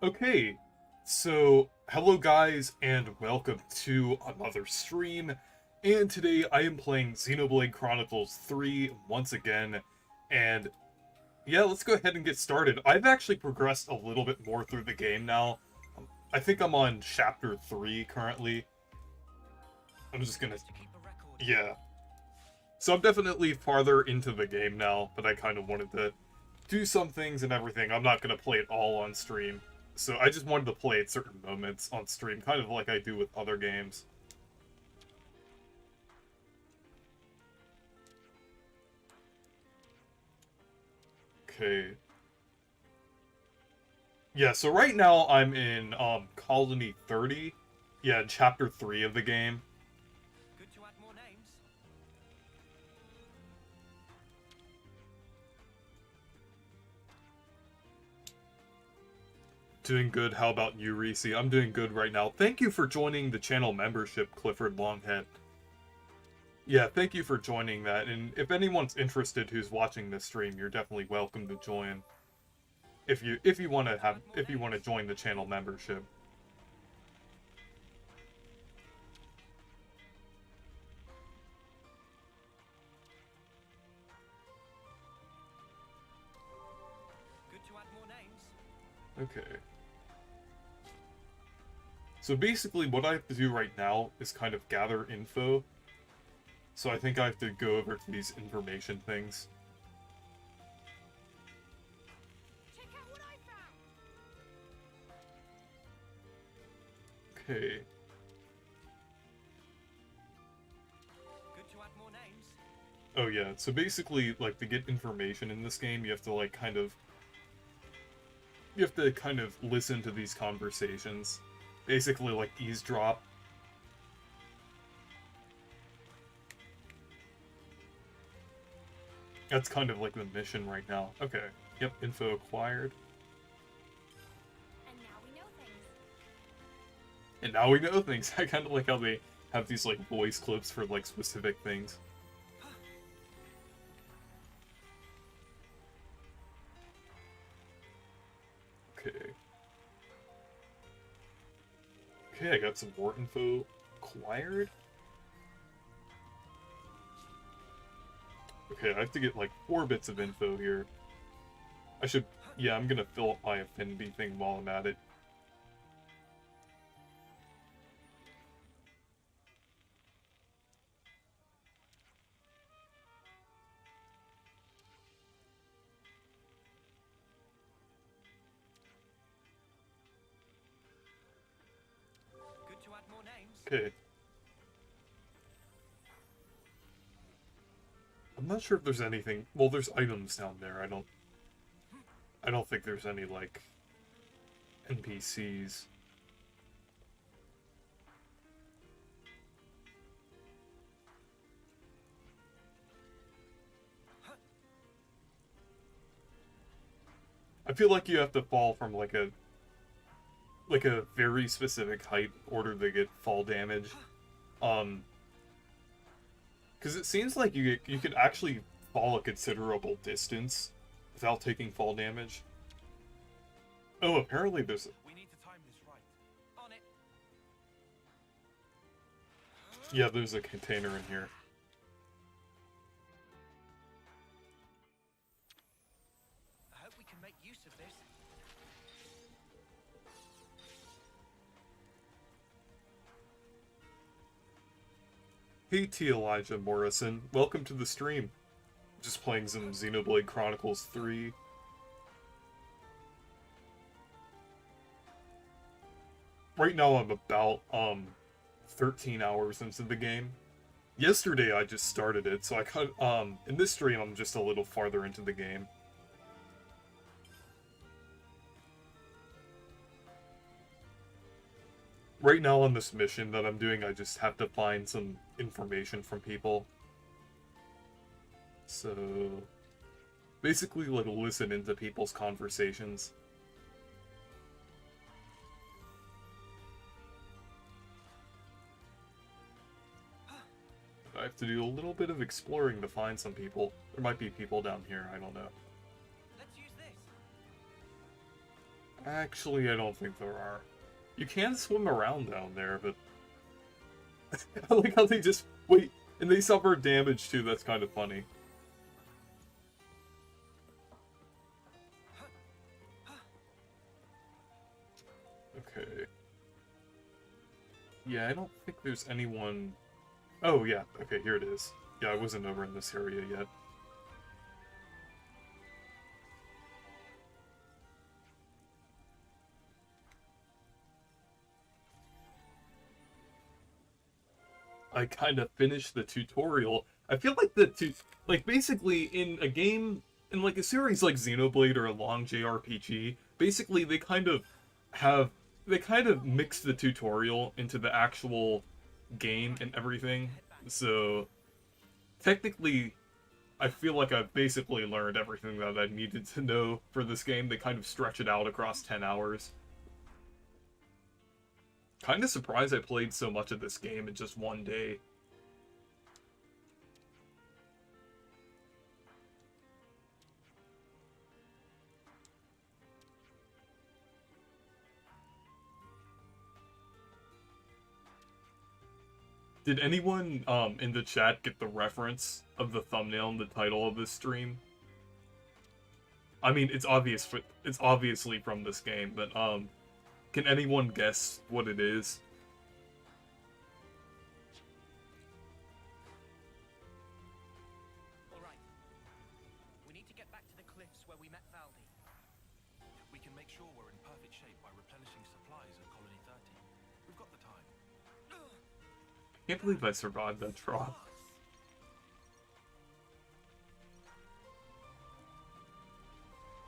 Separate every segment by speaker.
Speaker 1: Okay, so hello guys and welcome to another stream. And today I am playing Xenoblade Chronicles 3 once again. And yeah, let's go ahead and get started. I've actually progressed a little bit more through the game now. I think I'm on chapter 3 currently. I'm just gonna... Yeah. So I'm definitely farther into the game now, but I kind of wanted to do some things and everything. I'm not gonna play it all on stream. So I just wanted to play at certain moments on stream, kind of like I do with other games. Okay. Yeah, so right now I'm in Colony 30. Yeah, in chapter 3 of the game.
Speaker 2: Good to add more names.
Speaker 1: Doing good. How about you, Reese? I'm doing good right now. Thank you for joining the channel membership, Clifford Longhead. Yeah, thank you for joining that. And if anyone's interested who's watching this stream, you're definitely welcome to join. If you want to join the channel membership.
Speaker 2: Good to add more names.
Speaker 1: Okay. So basically what I have to do right now is kind of gather info. So I think I have to go over to these information things.
Speaker 2: Check out what I found.
Speaker 1: Okay.
Speaker 2: Good to add more names.
Speaker 1: Oh yeah, so basically, like, to get information in this game, you have to, like, kind of listen to these conversations. Basically, like, eavesdrop. That's kind of like the mission right now. Okay. Yep, info acquired.
Speaker 2: And now we know things.
Speaker 1: And now we know things. I kind of like how they have these, like, voice clips for, like, specific things. Okay. Okay, I got some more info acquired. Okay, I have to get like 4 bits of info here. I should... Yeah, I'm gonna fill up my affinity thing while I'm at it.
Speaker 2: Good to add more names.
Speaker 1: Okay. I'm not sure if there's anything... Well, there's items down there. I don't think there's any, like, NPCs. I feel like you have to fall from, like a very specific height in order to get fall damage. Because it seems like you could actually fall a considerable distance without taking fall damage. Oh, apparently there's...
Speaker 2: We need to time this right. On it.
Speaker 1: Yeah, there's a container in here.
Speaker 2: I hope we can make use of this.
Speaker 1: Hey T. Elijah Morrison, welcome to the stream. Just playing some Xenoblade Chronicles 3. Right now I'm about 13 hours into the game. Yesterday I just started it, so I cut in this stream I'm just a little farther into the game. Right now on this mission that I'm doing, I just have to find some information from people. So, basically, like, listen into people's conversations. I have to do a little bit of exploring to find some people. There might be people down here, I don't know.
Speaker 2: Let's use this.
Speaker 1: Actually, I don't think there are. You can swim around down there, but I like how they just wait and they suffer damage too. That's kind of funny. Okay. Yeah, I don't think there's anyone. Oh yeah, okay, here it is. Yeah, I wasn't over in this area yet. I kind of finished the tutorial. I feel like like basically in a game, in like a series like Xenoblade or a long JRPG, basically have, they kind of mix the tutorial into the actual game and everything. So, technically, I feel like I've basically learned everything that I needed to know for this game. They kind of stretch it out across 10 hours. Kind of surprised I played so much of this game in just one day. Did anyone in the chat get the reference of the thumbnail and the title of this stream? I mean, it's obviously from this game, but can anyone guess what it is?
Speaker 2: All right. We need to get back to the cliffs where we met Valdi.
Speaker 3: We can make sure we're in perfect shape by replenishing supplies at Colony 30. We've got the time.
Speaker 1: I can't believe I survived that drop.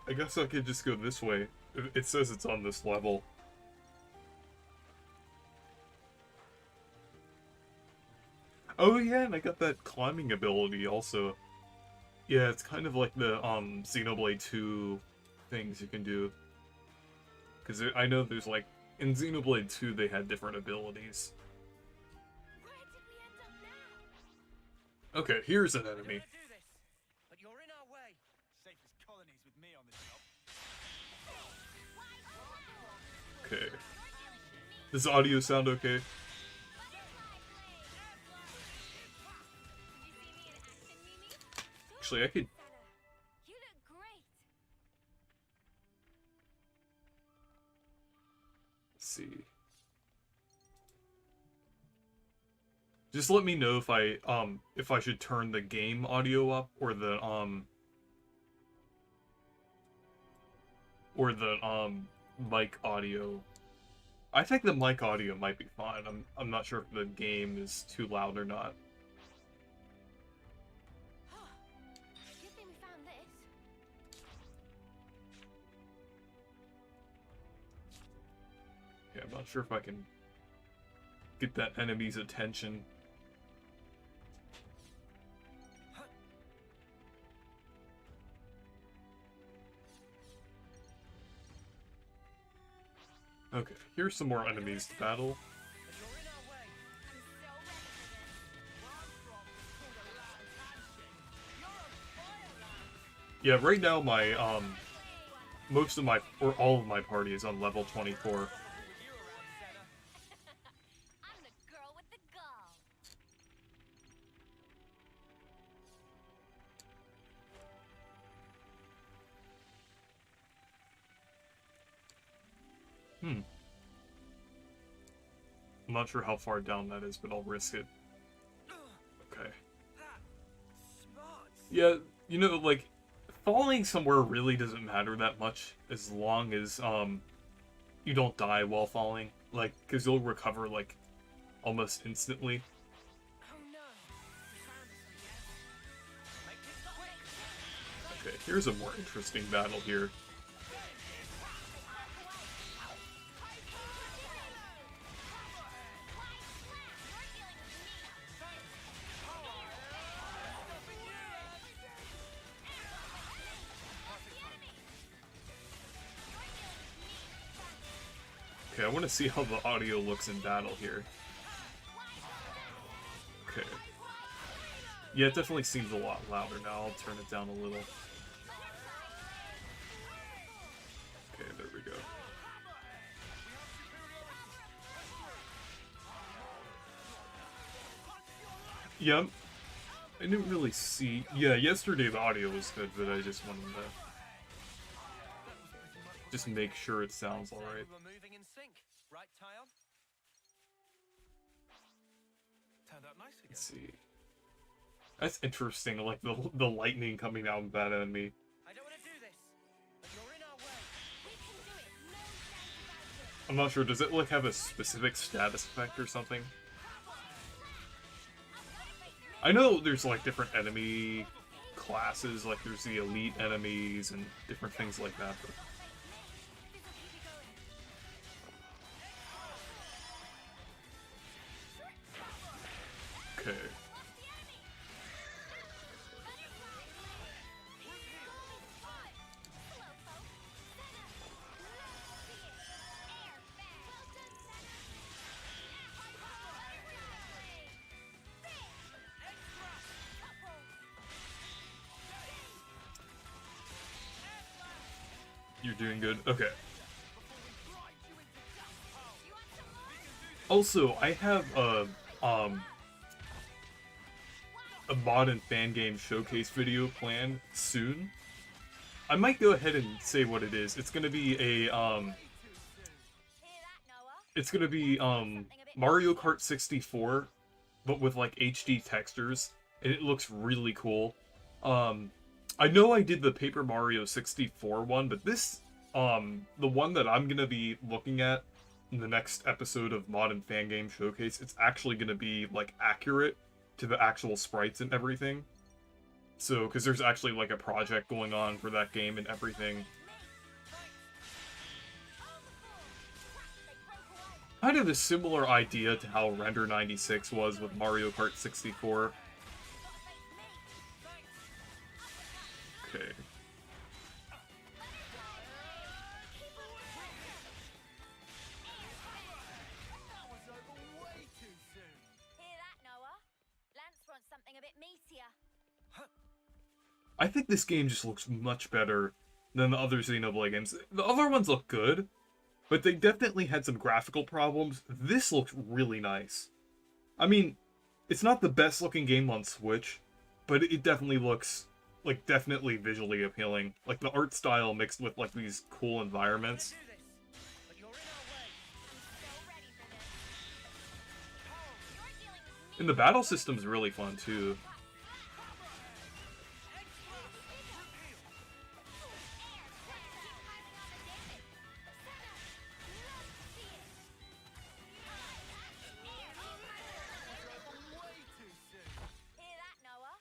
Speaker 1: I guess I could just go this way. It says it's on this level. Oh yeah, and I got that climbing ability also. Yeah, it's kind of like the Xenoblade 2 things you can do. Because I know there's like, in Xenoblade 2 they had different abilities.
Speaker 4: Where did we end up now?
Speaker 1: Okay, here's an
Speaker 2: We're
Speaker 1: enemy.
Speaker 2: gonna do this, but you're in our way.
Speaker 3: Safest colonies with me on the job.
Speaker 1: Okay. Does the audio sound okay? Actually, I could...
Speaker 4: You look great.
Speaker 1: Let's see. Just let me know if I should turn the game audio up or the mic audio. I think the mic audio might be fine. I'm not sure if the game is too loud or not.
Speaker 4: Good thing we found this.
Speaker 1: Yeah, I'm not sure if I can get that enemy's attention. Okay, here's some more enemies to battle.
Speaker 2: But you're in our way.
Speaker 4: I'm so ready.
Speaker 1: Yeah, right now my most of my, or all of my party is on level 24.
Speaker 2: You around, Senna.
Speaker 4: I'm the girl with the gall.
Speaker 1: I'm not sure how far down that is, but I'll risk it. Okay.
Speaker 2: Smart.
Speaker 1: Yeah, you know, like, falling somewhere really doesn't matter that much as long as, you don't die while falling. Like, because you'll recover, like, almost instantly.
Speaker 2: Oh no. We found us again. Make this quick.
Speaker 1: Okay, here's a more interesting battle here. Okay, I want to see how the audio looks in battle here. Okay. Yeah, it definitely seems a lot louder now. I'll turn it down a little. Okay, there we go. Yeah, I didn't really see... Yeah, yesterday the audio was good, but I just wanted to just make sure it sounds alright.
Speaker 3: We were moving in sync, right, Tyon? Turned out nice again.
Speaker 1: Let's see. That's interesting, like the lightning coming out of that enemy.
Speaker 2: I don't want to do this, but you're in our way.
Speaker 4: We can do it. No doubt about it.
Speaker 1: I'm not sure, does it like have a specific status effect or something? I know there's like different enemy classes, like there's the elite enemies and different things like that, but... Okay. You're doing good? Okay. Also, I have a mod and fan game showcase video planned soon. I might go ahead and say what it is. It's gonna be a Mario Kart 64, but with like HD textures, and it looks really cool. I know I did the Paper Mario 64 one, but this, the one that I'm gonna be looking at in the next episode of Mod and Fan Game Showcase, it's actually gonna be, like, accurate to the actual sprites and everything. So, because there's actually, like, a project going on for that game and everything. Kind of a similar idea to how Render 96 was with Mario Kart 64. Okay.
Speaker 2: That was over way too soon.
Speaker 4: Hear that, Noah? Lance wants something a bit meatier.
Speaker 1: I think this game just looks much better than the other Xenoblade games. The other ones look good, but they definitely had some graphical problems. This looks really nice. I mean, it's not the best looking game on Switch, but it definitely looks, like, definitely visually appealing. Like, the art style mixed with, like, these cool environments.
Speaker 2: Do this, but you're in our way.
Speaker 4: I'm so ready for this. You're dealing with me.
Speaker 1: And the battle system's really fun, too.
Speaker 4: Hear that, Noah?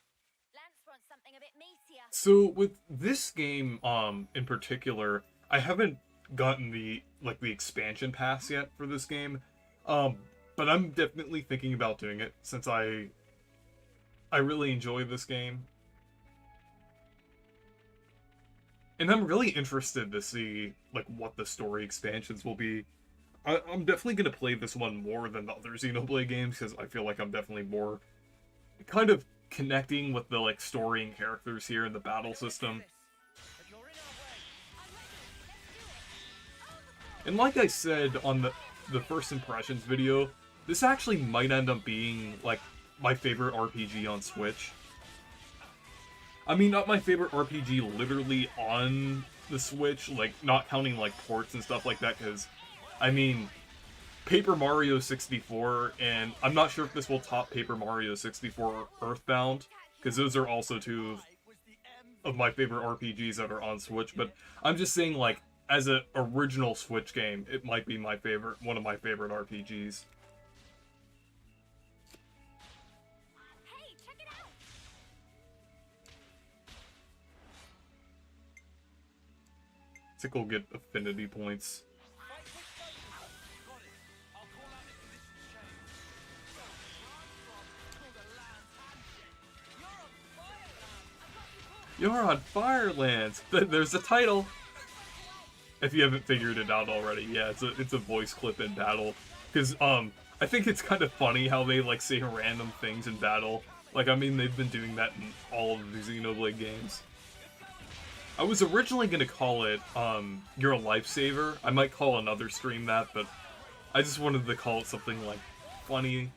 Speaker 4: Lance wants something a bit meatier.
Speaker 1: So, with this game, in particular, I haven't gotten the expansion pass yet for this game. But I'm definitely thinking about doing it, since I really enjoy this game. And I'm really interested to see, like, what the story expansions will be. I'm definitely going to play this one more than the other Xenoblade games, because I feel like I'm definitely more kind of connecting with the, like, story and characters here in the battle system.
Speaker 2: But you're in our way.
Speaker 1: And like I said on the first impressions video, this actually might end up being, like, my favorite RPG on Switch. I mean, not my favorite RPG literally on the Switch, like, not counting, like, ports and stuff like that, because, I mean, Paper Mario 64, and I'm not sure if this will top Paper Mario 64 or Earthbound, because those are also two of my favorite RPGs that are on Switch, but I'm just saying, like, as an original Switch game, it might be my favorite, one of my favorite RPGs.
Speaker 4: Hey, check it out!
Speaker 1: To go get affinity points. You're on fire, Lanz. There's the title. If you haven't figured it out already, yeah, it's a voice clip in battle. Because I think it's kind of funny how they like say random things in battle. Like, I mean, they've been doing that in all of the Xenoblade games. I was originally gonna call it You're a Lifesaver. I might call another stream that, but I just wanted to call it something like funny.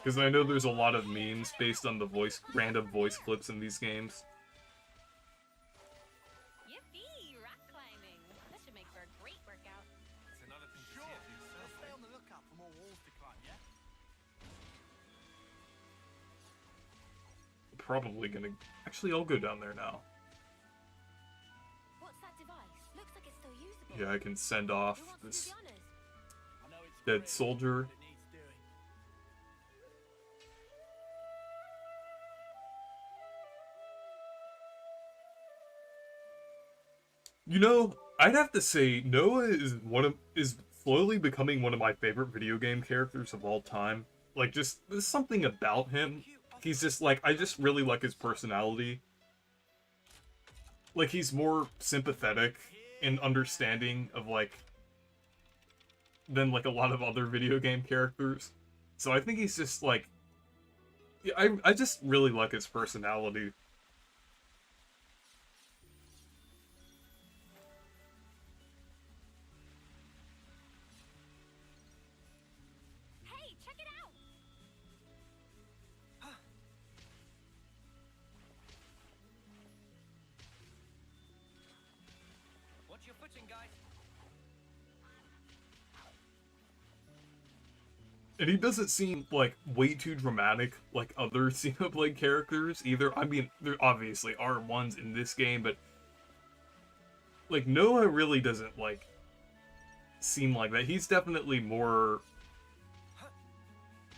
Speaker 1: Because I know there's a lot of memes based on the random voice clips in these games.
Speaker 4: Yippee! Rock climbing. This should make for a great workout.
Speaker 3: It's another thing to
Speaker 5: Sure.
Speaker 3: see it for yourself.
Speaker 5: Let's stay on the lookout for more walls to climb, yeah?
Speaker 1: Probably gonna... Actually, I'll go down there now.
Speaker 4: What's that device? Looks like it's still usable.
Speaker 1: Yeah, I can send off
Speaker 4: Who wants to do
Speaker 1: this
Speaker 4: the honors?
Speaker 5: I know it's
Speaker 1: dead
Speaker 5: great,
Speaker 1: soldier.
Speaker 5: but it needs doing.
Speaker 1: You know, I'd have to say Noah is slowly becoming one of my favorite video game characters of all time. Like, just there's something about him. He's just like, I just really like his personality. Like, he's more sympathetic and understanding of like than like a lot of other video game characters. So I think he's just like, yeah, I just really like his personality.
Speaker 4: Hey, check it out!
Speaker 2: Watch your footing, guys.
Speaker 1: And he doesn't seem, like, way too dramatic like other Xenoblade characters, either. I mean, there obviously are ones in this game, but... Like, Noah really doesn't, like, seem like that. He's definitely more...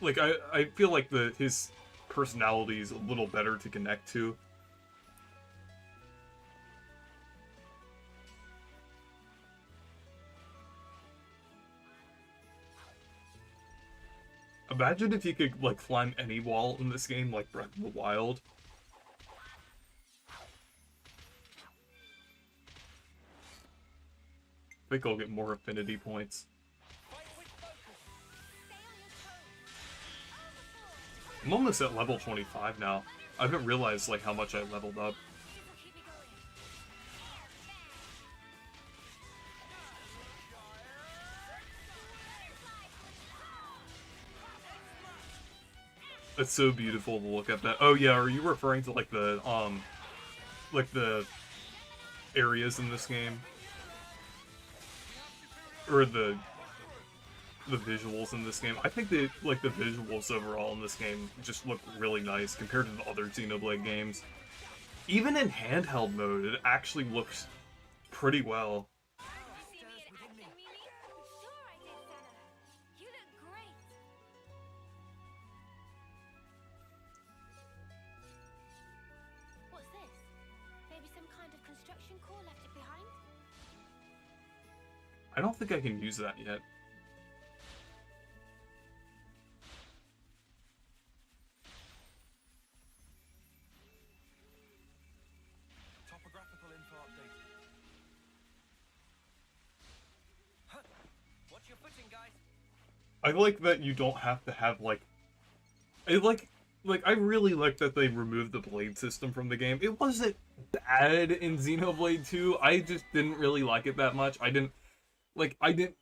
Speaker 1: Like, I feel like his personality is a little better to connect to. Imagine if you could, like, climb any wall in this game, like Breath of the Wild. I think I'll get more affinity points.
Speaker 2: Fight with focus.
Speaker 4: Stay on your toes.
Speaker 1: I'm almost at level 25 now. I haven't realized, like, how much I leveled up.
Speaker 4: This will keep me going.
Speaker 1: It's so beautiful to look at that. Oh yeah, are you referring to, like, the areas in this game? Or the visuals in this game? I think the visuals overall in this game just look really nice compared to the other Xenoblade games. Even in handheld mode, it actually looks pretty well.
Speaker 4: See me in action, Mimi? Sure I did, Senna. You look great. What's this? Maybe some kind of construction core left it behind?
Speaker 1: I don't think I can use that yet.
Speaker 3: Topographical info updated.
Speaker 2: Watch your footing, guys.
Speaker 1: I like that you don't have to have, like... I really like that they removed the blade system from the game. It wasn't bad in Xenoblade 2. I just didn't really like it that much. It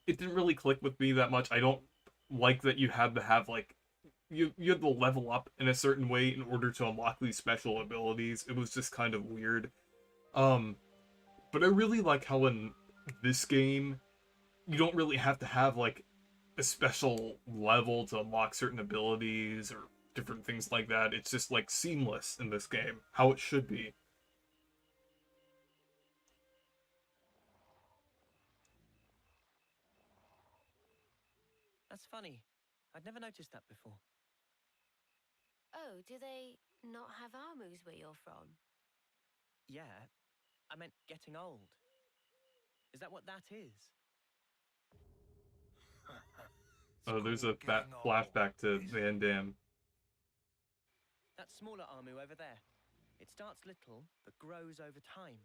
Speaker 1: didn't really click with me that much. I don't like that you had to have, like... You had to level up in a certain way in order to unlock these special abilities. It was just kind of weird. But I really like how in this game, you don't really have to have, like, a special level to unlock certain abilities or different things like that. It's just, like, seamless in this game, how it should be.
Speaker 2: That's funny. I'd never noticed that before.
Speaker 4: Oh, do they not have armors where you're from?
Speaker 2: Yeah, I meant getting old. Is that what that is?
Speaker 1: Oh, there's a flashback to Van Damme.
Speaker 2: That smaller Armu over there. It starts little, but grows over time.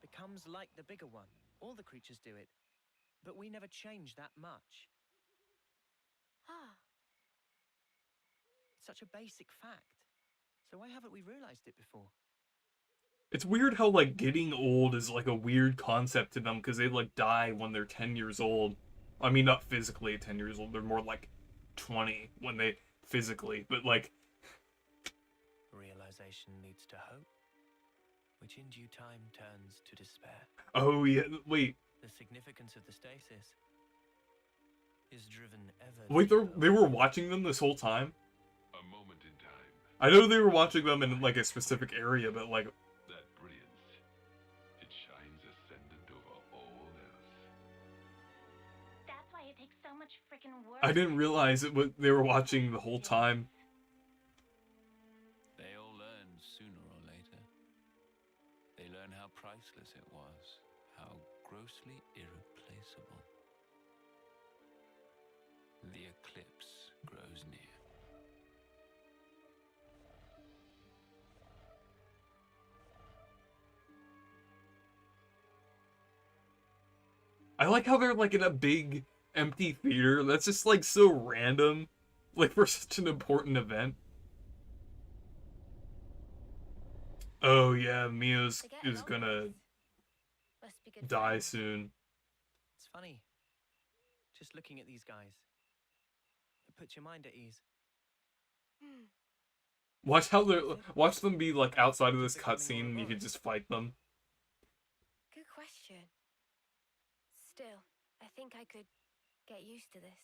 Speaker 2: Becomes like the bigger one. All the creatures do it. But we never change that much.
Speaker 4: Ah,
Speaker 2: It's such a basic fact. So why haven't we realized it before?
Speaker 1: It's weird how, like, getting old is, like, a weird concept to them, because they, like, die when they're 10 years old. I mean, not physically 10 years old, they're more like 20 when they physically, but like,
Speaker 2: Realization leads to hope, which in due time turns to despair.
Speaker 1: oh yeah, wait,
Speaker 2: The significance of the stasis is driven ever
Speaker 1: wait,
Speaker 2: deeper.
Speaker 1: they were watching them this whole time?
Speaker 6: A moment in time,
Speaker 1: I know they were watching them in like a specific area, but like,
Speaker 6: that brilliance, it shines ascendant over all else.
Speaker 4: That's why it takes so much freaking work.
Speaker 1: I didn't realize it was they were watching the whole time.
Speaker 7: They all learn sooner or later. They learn how priceless it was, how grossly irreplaceable. The eclipse grows near.
Speaker 1: I like how they're like in a big empty theater. That's just like so random, like for such an important event. Oh yeah, Mio's
Speaker 4: They get
Speaker 1: is
Speaker 4: along
Speaker 1: gonna
Speaker 4: nice. Must be good
Speaker 1: die
Speaker 4: friends.
Speaker 1: soon.
Speaker 2: It's funny. Just looking at these guys. It puts your mind at ease.
Speaker 4: Hmm.
Speaker 1: Watch them be like outside of this cutscene and you could just fight them.
Speaker 4: Good question. Still, I think I could get used to this.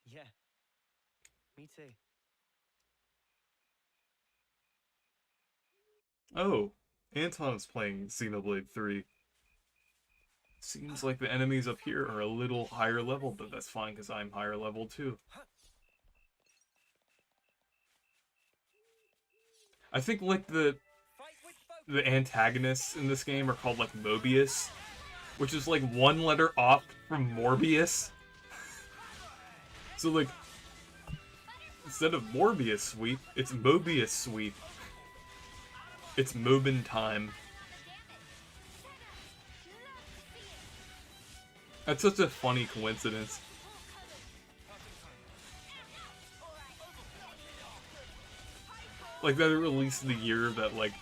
Speaker 2: Yeah. Me too.
Speaker 1: Oh, Anton's playing Xenoblade 3. Seems like the enemies up here are a little higher level, but that's fine because I'm higher level too. I think like the antagonists in this game are called like Mobius, which is like one letter off from Morbius. So like, instead of Morbius sweep, it's Mobius sweep. It's Mobin time. That's such a funny coincidence. Like that it released the year that like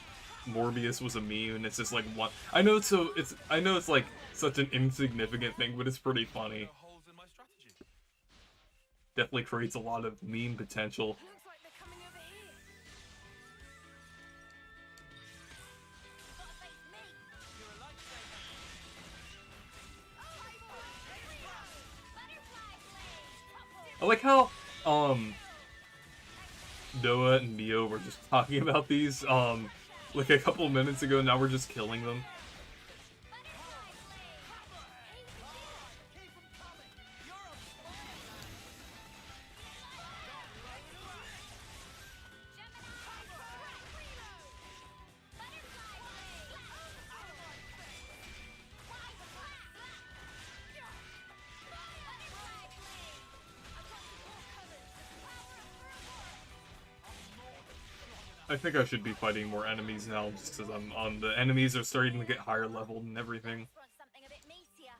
Speaker 1: Morbius was a meme, and it's just like one. I know it's like such an insignificant thing, but it's pretty funny.
Speaker 3: Holes in my strategy.
Speaker 1: Definitely creates a lot of meme potential.
Speaker 4: Looks like they're coming over here. Gotta face me.
Speaker 2: You're a lifesaver.
Speaker 4: Butterfly blade.
Speaker 1: I like how Noah and Mio were just talking about these like a couple minutes ago. Now we're just killing them. I think I should be fighting more enemies now, just because I'm on the enemies are starting to get higher leveled and everything.
Speaker 4: Want something a bit meatier.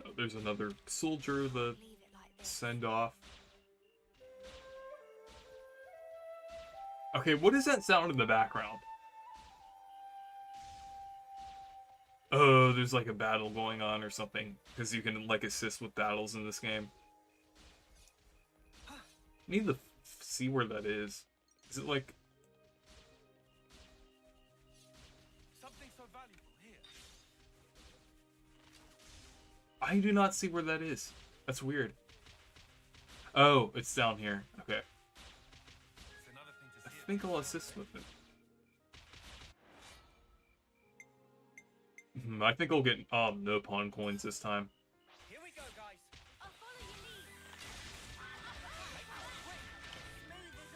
Speaker 1: Oh, there's another soldier to
Speaker 4: Leave it like this.
Speaker 1: send off. Okay, what is that sound in the background? Oh, there's like a battle going on or something, because you can like assist with battles in this game. Need to see where that is. Is it like...
Speaker 3: Something so valuable here.
Speaker 1: I do not see where that is. That's weird. Oh, it's down here. Okay.
Speaker 3: It's another thing to
Speaker 1: I
Speaker 3: see.
Speaker 1: think I'll assist with it. I think I'll get no pawn coins this time.
Speaker 2: Here we go, guys.
Speaker 4: I'll follow your lead.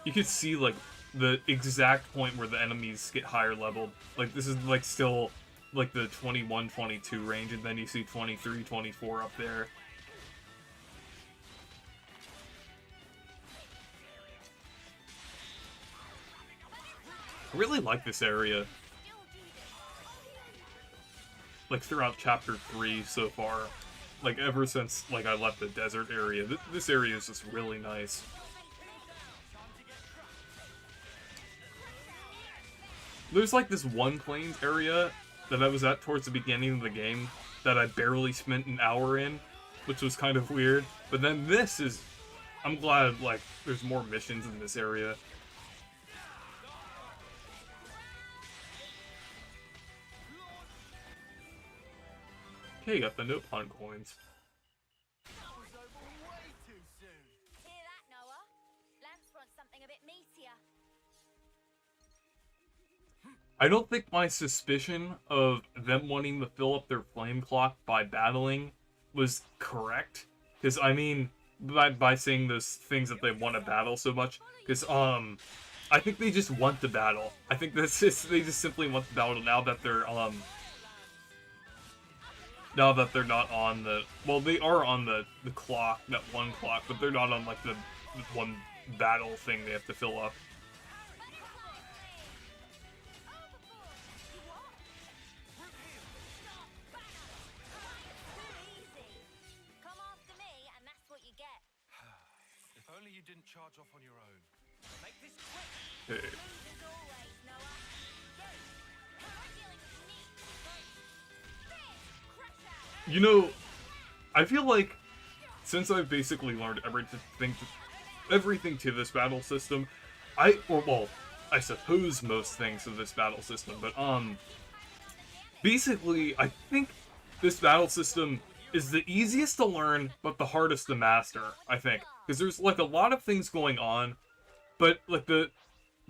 Speaker 1: You can see like the exact point where the enemies get higher leveled. Like this is like still like the 21, 22 range, and then you see 23, 24 up there. I really like this area. Like throughout chapter 3 so far. Like ever since like I left the desert area, this area is just really nice. There's like this one plains area that I was at towards the beginning of the game that I barely spent an hour in, which was kind of weird. But then this is, I'm glad like there's more missions in this area. Okay, got the note pawn coins.
Speaker 5: That was over way too soon.
Speaker 4: Hear that, Noah? Lanz wants something a bit meatier.
Speaker 1: I don't think my suspicion of them wanting to fill up their flame clock by battling was correct. Because, I mean, by saying those things that they want to battle so much. Because, I think they just want to battle. I think they just simply want to battle now that they're, now that they're not on the, well, they are on the clock, that one clock, but they're not on, like, the one battle thing they have to fill up.
Speaker 4: Come after me, and that's what you get.
Speaker 3: If only you didn't charge off on your own.
Speaker 2: Make this quick!
Speaker 1: Hey.
Speaker 4: As always, Noah. Go. I'm dealing with me. Crash out.
Speaker 1: You know, I feel like since I've basically learned everything to this battle system, I suppose most things of this battle system, but basically I think this battle system is the easiest to learn but the hardest to master, I think, because there's like a lot of things going on, but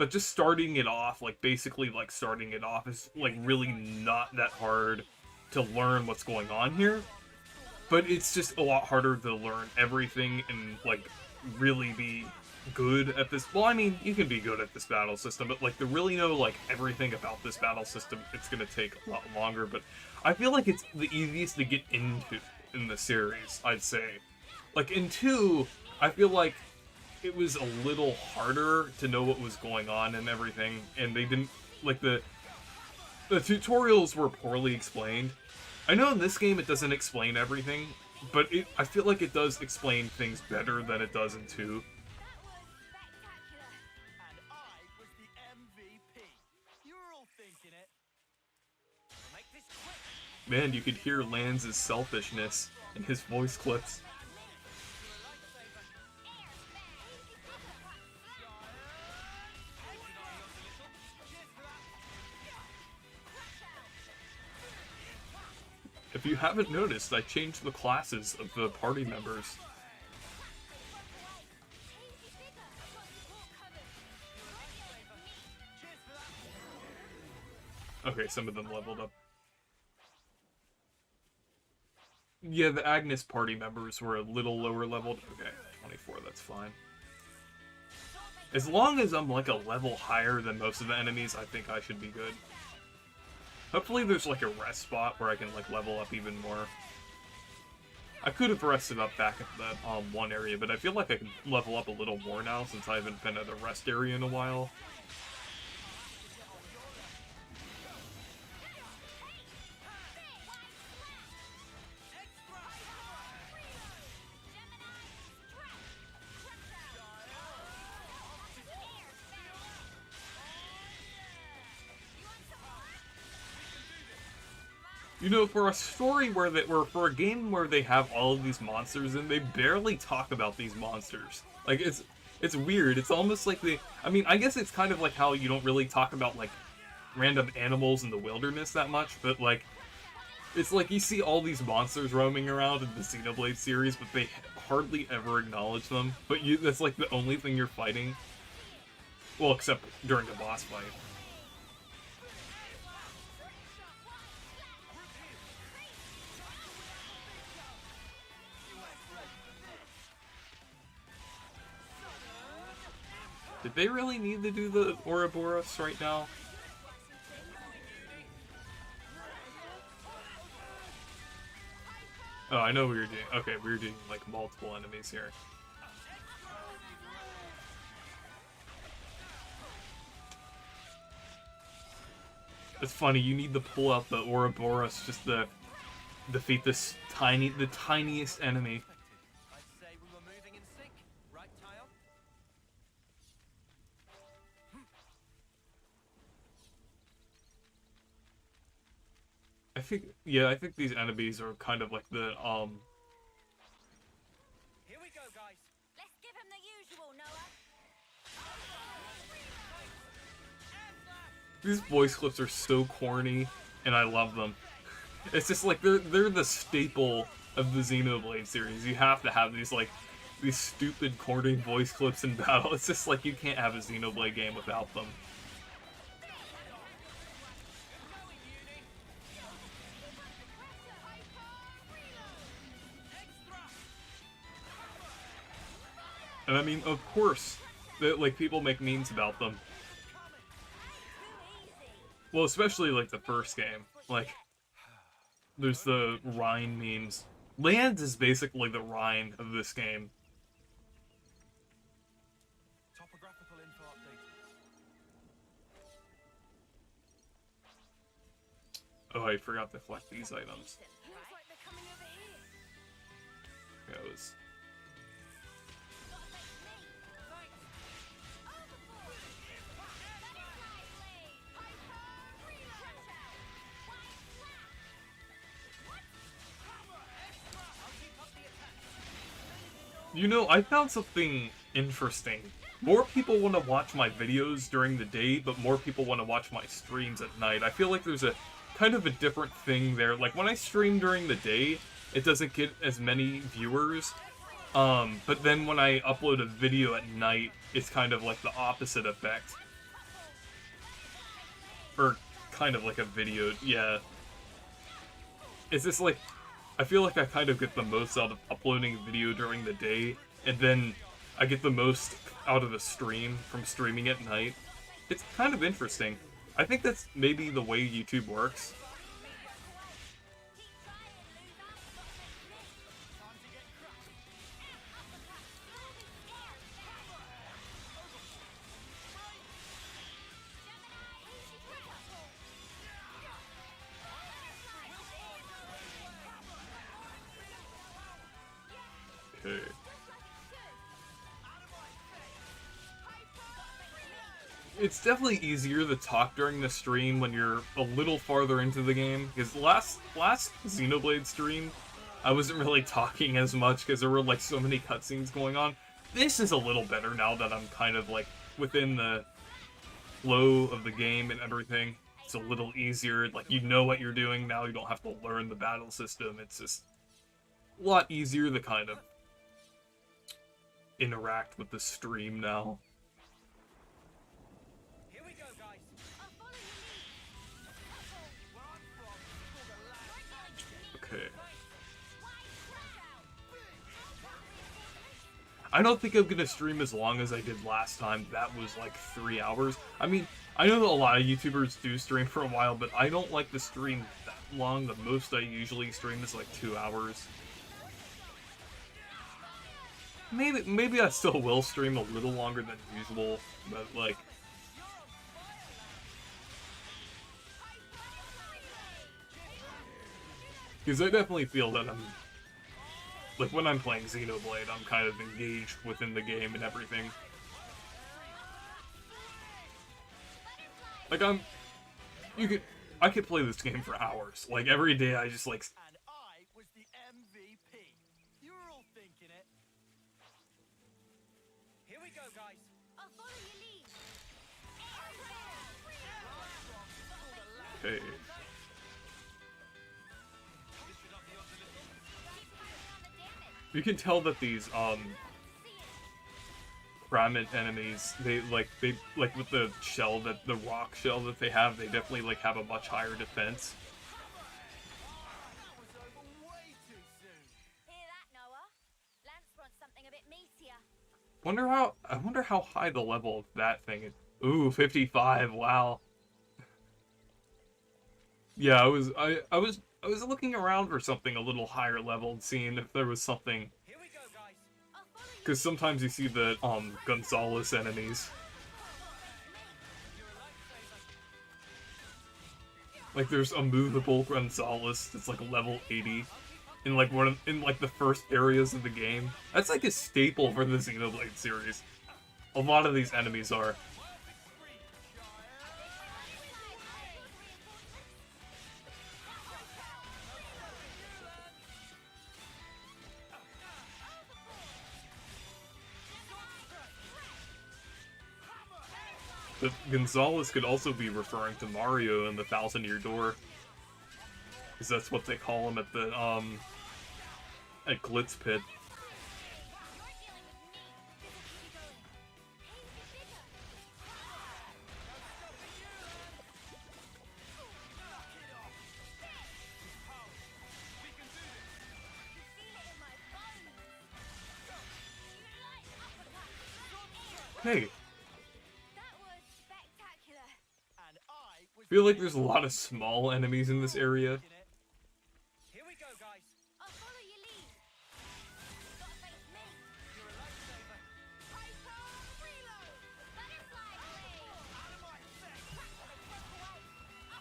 Speaker 1: just starting it off, like basically like starting it off is like really not that hard to learn what's going on here. But it's just a lot harder to learn everything and, like, really be good at this. Well, I mean, you can be good at this battle system, but, like, to really know, like, everything about this battle system, it's gonna take a lot longer. But I feel like it's the easiest to get into in the series, I'd say. Like, in 2, I feel like it was a little harder to know what was going on and everything, and they didn't, like, the tutorials were poorly explained. I know in this game it doesn't explain everything, but I feel like it does explain things better than it does in 2.
Speaker 5: And I was the MVP. You were all thinking it.
Speaker 2: Make this quick!
Speaker 1: Man, you could hear Lanz's selfishness in his voice clips. If you haven't noticed, I changed the classes of the party members. Okay, some of them leveled up. Yeah, the Agnes party members were a little lower leveled. Okay, 24, that's fine. As long as I'm like a level higher than most of the enemies, I think I should be good. Hopefully there's like a rest spot where I can like level up even more. I could have rested up back at that one area, but I feel like I can level up a little more now since I haven't been at a rest area in a while. You know, for a story for a game where they have all of these monsters and they barely talk about these monsters. Like, it's weird. It's almost like I mean, I guess it's kind of like how you don't really talk about, like, random animals in the wilderness that much, but, like, it's like you see all these monsters roaming around in the Xenoblade series, but they hardly ever acknowledge them. But that's, like, the only thing you're fighting. Well, except during a boss fight. Did they really need to do the Ouroboros right now? Oh, I know we were doing. Okay, we were doing like multiple enemies here. It's funny, you need to pull out the Ouroboros just to defeat the tiniest enemy.
Speaker 2: I'd say we were moving in sync, right, Tile?
Speaker 1: I think these enemies are kind of like the These voice clips are so corny, and I love them. It's just like they're the staple of the Xenoblade series. You have to have these these stupid corny voice clips in battle. It's just like you can't have a Xenoblade game without them. And I mean, of course, like people make memes about them. Well, especially like the first game. Like, there's the Rhine memes. Lanz is basically the Rhine of this game.
Speaker 3: Topographical info updated.
Speaker 1: Oh, I forgot to collect these items.
Speaker 4: Looks like they're coming over here.
Speaker 1: Yeah, it was... You know, I found something interesting. More people want to watch my videos during the day, but more people want to watch my streams at night. I feel like there's a kind of a different thing there. Like, when I stream during the day, it doesn't get as many viewers. But then when I upload a video at night, it's kind of like the opposite effect. Or kind of like a video, yeah. It's just like, I feel like I kind of get the most out of uploading a video during the day, and then I get the most out of the stream from streaming at night. It's kind of interesting. I think that's maybe the way YouTube works. Okay. It's definitely easier to talk during the stream when you're a little farther into the game, because last Xenoblade stream, I wasn't really talking as much because there were like so many cutscenes going on. This is a little better now that I'm kind of like within the flow of the game and everything. It's a little easier, like you know what you're doing now, you don't have to learn the battle system. It's just a lot easier to kind of interact with the stream now.
Speaker 5: Here we go, guys.
Speaker 1: Okay. I don't think I'm gonna stream as long as I did last time. That was like 3 hours. I mean, I know that a lot of YouTubers do stream for a while, but I don't like to stream that long. The most I usually stream is like 2 hours. Maybe I still will stream a little longer than usual, but like... Because I definitely feel that I'm... Like, when I'm playing Xenoblade, I'm kind of engaged within the game and everything. Like, I could play this game for hours. Like, every day I just, like...
Speaker 5: And I was the MVP. You were all thinking it. Here we go, guys.
Speaker 4: I'll follow your lead.
Speaker 1: Okay. You can tell that these, Pyramid enemies, they like with the shell, the rock shell that they have, they definitely, like, have a much higher defense.
Speaker 5: That was over way too soon.
Speaker 4: Hear that, Noah? Lanz wants something a bit meatier.
Speaker 1: I wonder how high the level of that thing is. Ooh, 55, wow. Yeah, I was looking around for something a little higher level and seeing if there was something.
Speaker 5: Here we go, guys.
Speaker 4: I'll follow you.
Speaker 1: Because sometimes you see the, Gonzalez enemies. Like, there's a movable Gonzalez that's, like, level 80. In, like, the first areas of the game. That's, like, a staple for the Xenoblade series. A lot of these enemies are. But Gonzalez could also be referring to Mario in the Thousand Year Door. Because that's what they call him at the, at Glitz Pit. Hey. I feel like there's a lot of small enemies in this area.
Speaker 2: Here we go, guys.
Speaker 4: I'll follow your lead. Gotta face me.
Speaker 2: You're a lifesaver.
Speaker 4: Reload. Butterfly blade.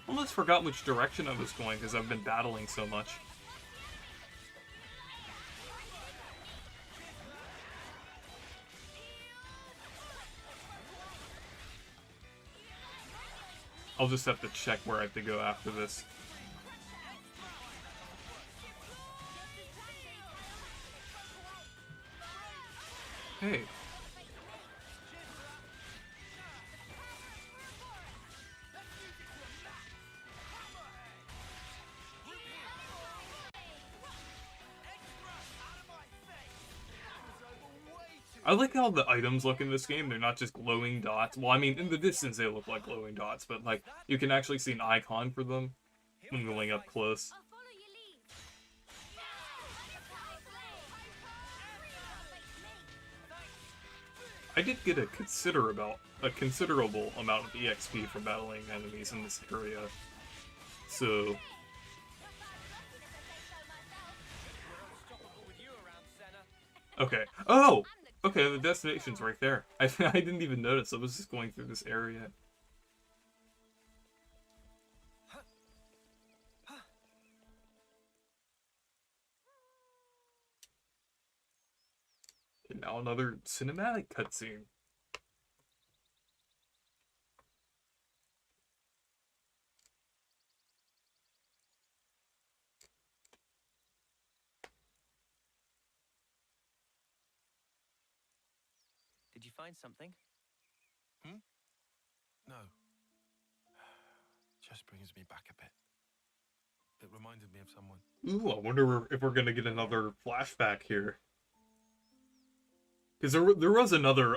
Speaker 1: Almost forgot which direction I was going because I've been battling so much. I'll just have to check where I have to go after this. Hey. I like how the items look in this game. They're not just glowing dots. Well, I mean, in the distance they look like glowing dots, but like you can actually see an icon for them when going up close.
Speaker 4: I'll follow your lead.
Speaker 1: I did get a considerable amount of EXP from battling enemies in this area. So okay. Oh! Okay, the destination's right there. I didn't even notice. I was just going through this area. And now another cinematic cutscene.
Speaker 2: Did you find something?
Speaker 3: No. Just brings me back a bit. It reminded me of someone.
Speaker 1: Ooh, I wonder if we're gonna get another flashback here. Because there was another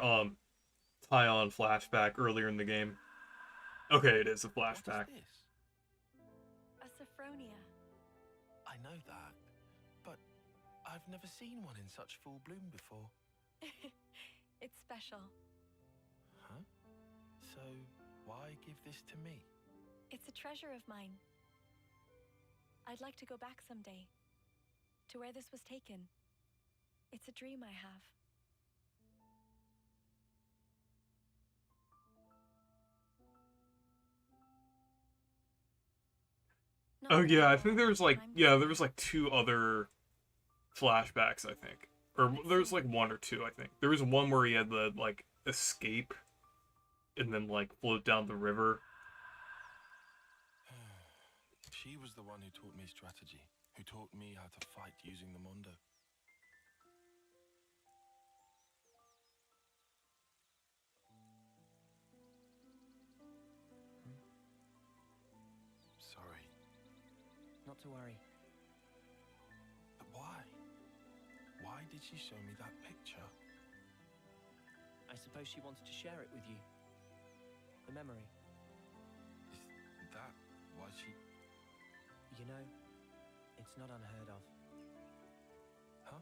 Speaker 1: tie-on flashback earlier in the game. Okay, it is a flashback.
Speaker 3: What is this?
Speaker 4: A Sophronia.
Speaker 3: I know that, but I've never seen one in such full bloom before.
Speaker 4: It's special.
Speaker 3: Huh? So, why give this to me?
Speaker 4: It's a treasure of mine. I'd like to go back someday, to where this was taken. It's a dream I have.
Speaker 1: Oh yeah, I think there was like two other flashbacks, I think. Or there's like one or two, I think. There was one where he had the like escape and then like float down the river.
Speaker 3: She was the one who taught me strategy, who taught me how to fight using the Mondo. Sorry,
Speaker 2: Not to worry.
Speaker 3: but why? Why did she show me that picture?
Speaker 2: I suppose she wanted to share it with you. The memory.
Speaker 3: Is that why she...
Speaker 2: You know, it's not unheard of.
Speaker 3: Huh?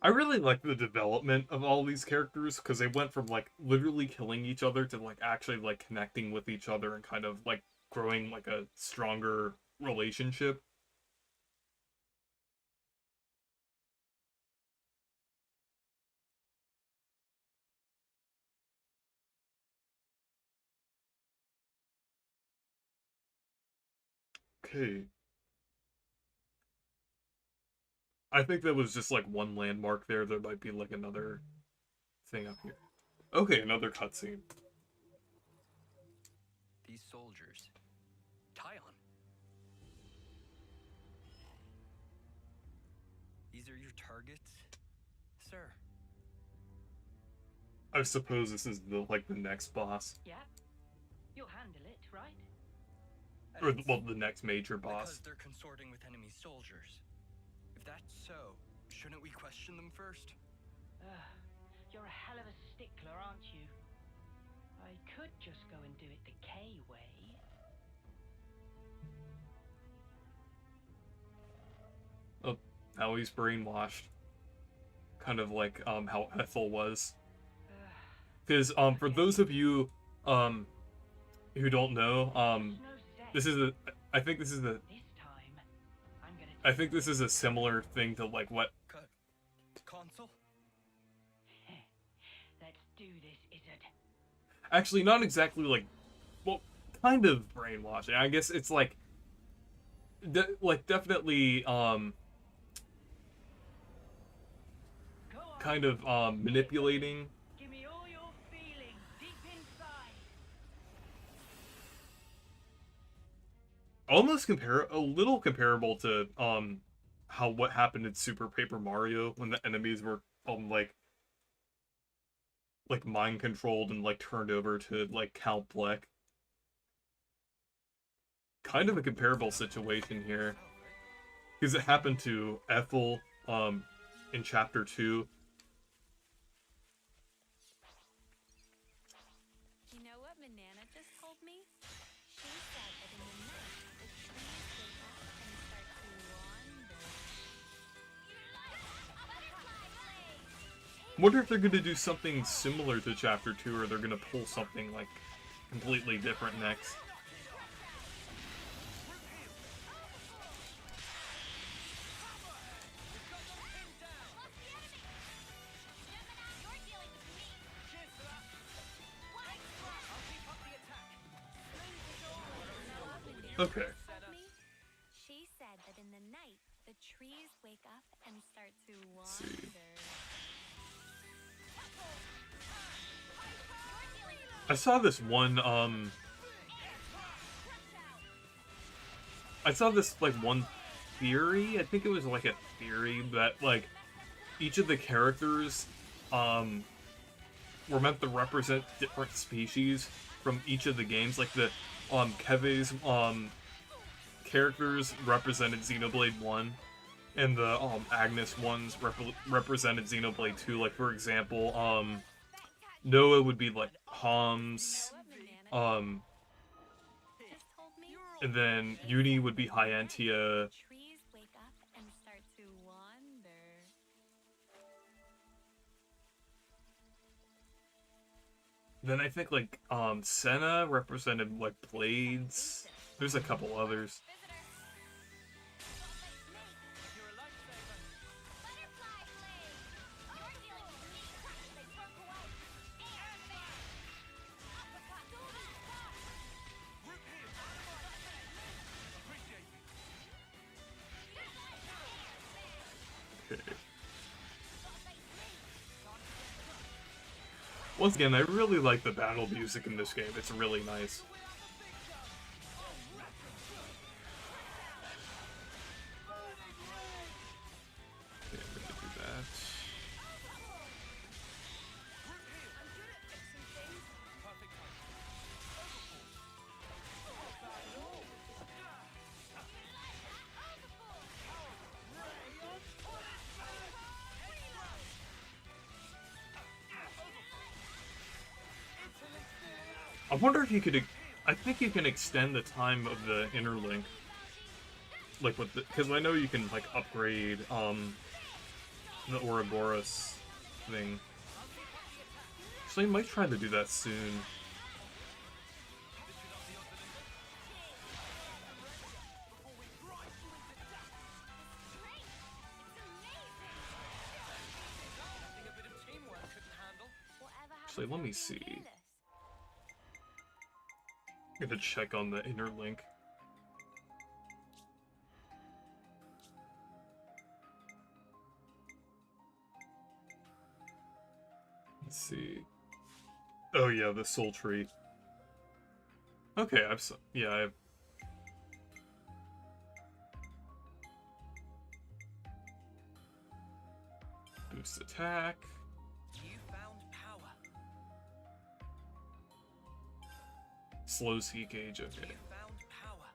Speaker 1: I really like the development of all these characters because they went from like literally killing each other to like actually like connecting with each other and kind of like growing like a stronger relationship. Okay. I think that was just like one landmark there. There might be like another thing up here. Okay, another cutscene.
Speaker 8: These soldiers. Tyon.
Speaker 5: are your targets, sir?
Speaker 1: I suppose this is the next boss,
Speaker 8: Yeah. You'll handle it, right?
Speaker 1: or
Speaker 5: And
Speaker 1: well, the next major
Speaker 5: because
Speaker 1: boss.
Speaker 5: they're consorting with enemy soldiers. If that's so, shouldn't we question them first?
Speaker 8: You're a hell of a stickler, aren't you? I could just go and do it the K way.
Speaker 1: Oh, now he's brainwashed. Kind of like how Ethel was. Because for those of you who don't know, this is I think this is
Speaker 8: This time, I'm gonna
Speaker 1: I think this is a similar thing to like what
Speaker 5: Console?
Speaker 8: Let's do this, Izzard.
Speaker 1: actually not exactly like, well, kind of brainwashing. I guess it's like definitely
Speaker 8: Go on.
Speaker 1: kind of manipulating.
Speaker 8: Give me all your feelings deep inside.
Speaker 1: Almost a little comparable to how what happened in Super Paper Mario when the enemies were like mind controlled and like turned over to like Count Bleck. Kind of a comparable situation here, because it happened to Ethel in chapter 2.
Speaker 4: You know what Manana just told me? She said that in the night, the trees wake up and start to wander.
Speaker 1: Wonder if they're gonna do something similar to chapter 2, or they're gonna pull something like completely different next. Okay.
Speaker 4: Told me? She said that in the night, the trees wake up and start to wander.
Speaker 1: See. I saw this one I saw this like one theory. I think it was like a theory that like each of the characters were meant to represent different species from each of the games. Like the Keve's characters represented Xenoblade 1, and the Agnes ones represented Xenoblade 2. Like for example, Noah would be like Homs,
Speaker 4: What Manana just told me?
Speaker 1: and then Uni would be Hyantia.
Speaker 4: Trees wake up and start to wander.
Speaker 1: Then I think like Senna represented like Blades. There's a couple others.
Speaker 5: You're a lifesaver.
Speaker 1: Okay. Once again, I really like the battle music in this game. It's really nice. Okay, we're gonna do that. I wonder if you could. I think you can extend the time of the interlink, like with because I know you can like upgrade the Ouroboros thing. So I might try to do that soon.
Speaker 5: Something a bit of teamwork couldn't handle.
Speaker 4: Whatever
Speaker 1: Actually, let
Speaker 4: happened to
Speaker 1: me
Speaker 4: being
Speaker 1: see.
Speaker 4: fearless?
Speaker 1: I'm gonna check on the interlink. Let's see. Oh yeah, the soul tree. Okay, I've Boost attack.
Speaker 2: You found power.
Speaker 1: Slows heat gauge, okay.
Speaker 2: You found power.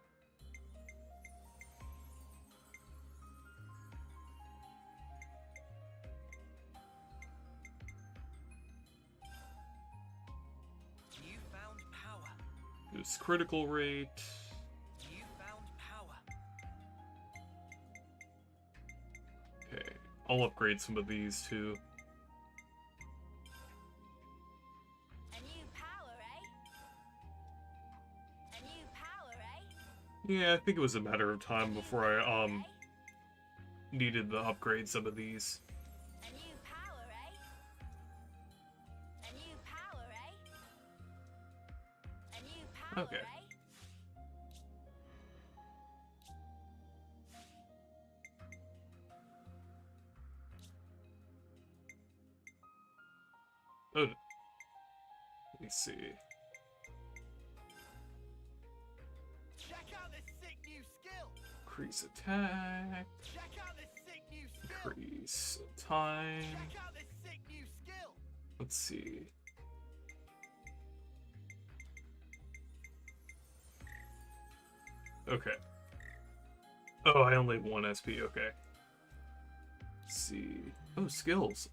Speaker 2: You found power.
Speaker 1: Boost critical rate.
Speaker 2: You found power.
Speaker 1: Okay, I'll upgrade some of these too.
Speaker 4: A new power, eh? A new power, eh?
Speaker 1: Yeah, I think it was a matter of time before I needed to upgrade some of these.
Speaker 4: A new power, eh? A new power, eh? A new power,
Speaker 1: Okay.
Speaker 4: eh?
Speaker 1: Oh, let me see.
Speaker 2: Check out this sick new skill.
Speaker 1: Increase attack.
Speaker 2: Check out this sick new skill.
Speaker 1: Increase time.
Speaker 2: Check out this sick new skill.
Speaker 1: Let's see. Okay. Oh, I only have 1 SP, okay. Let's see. Oh, skills.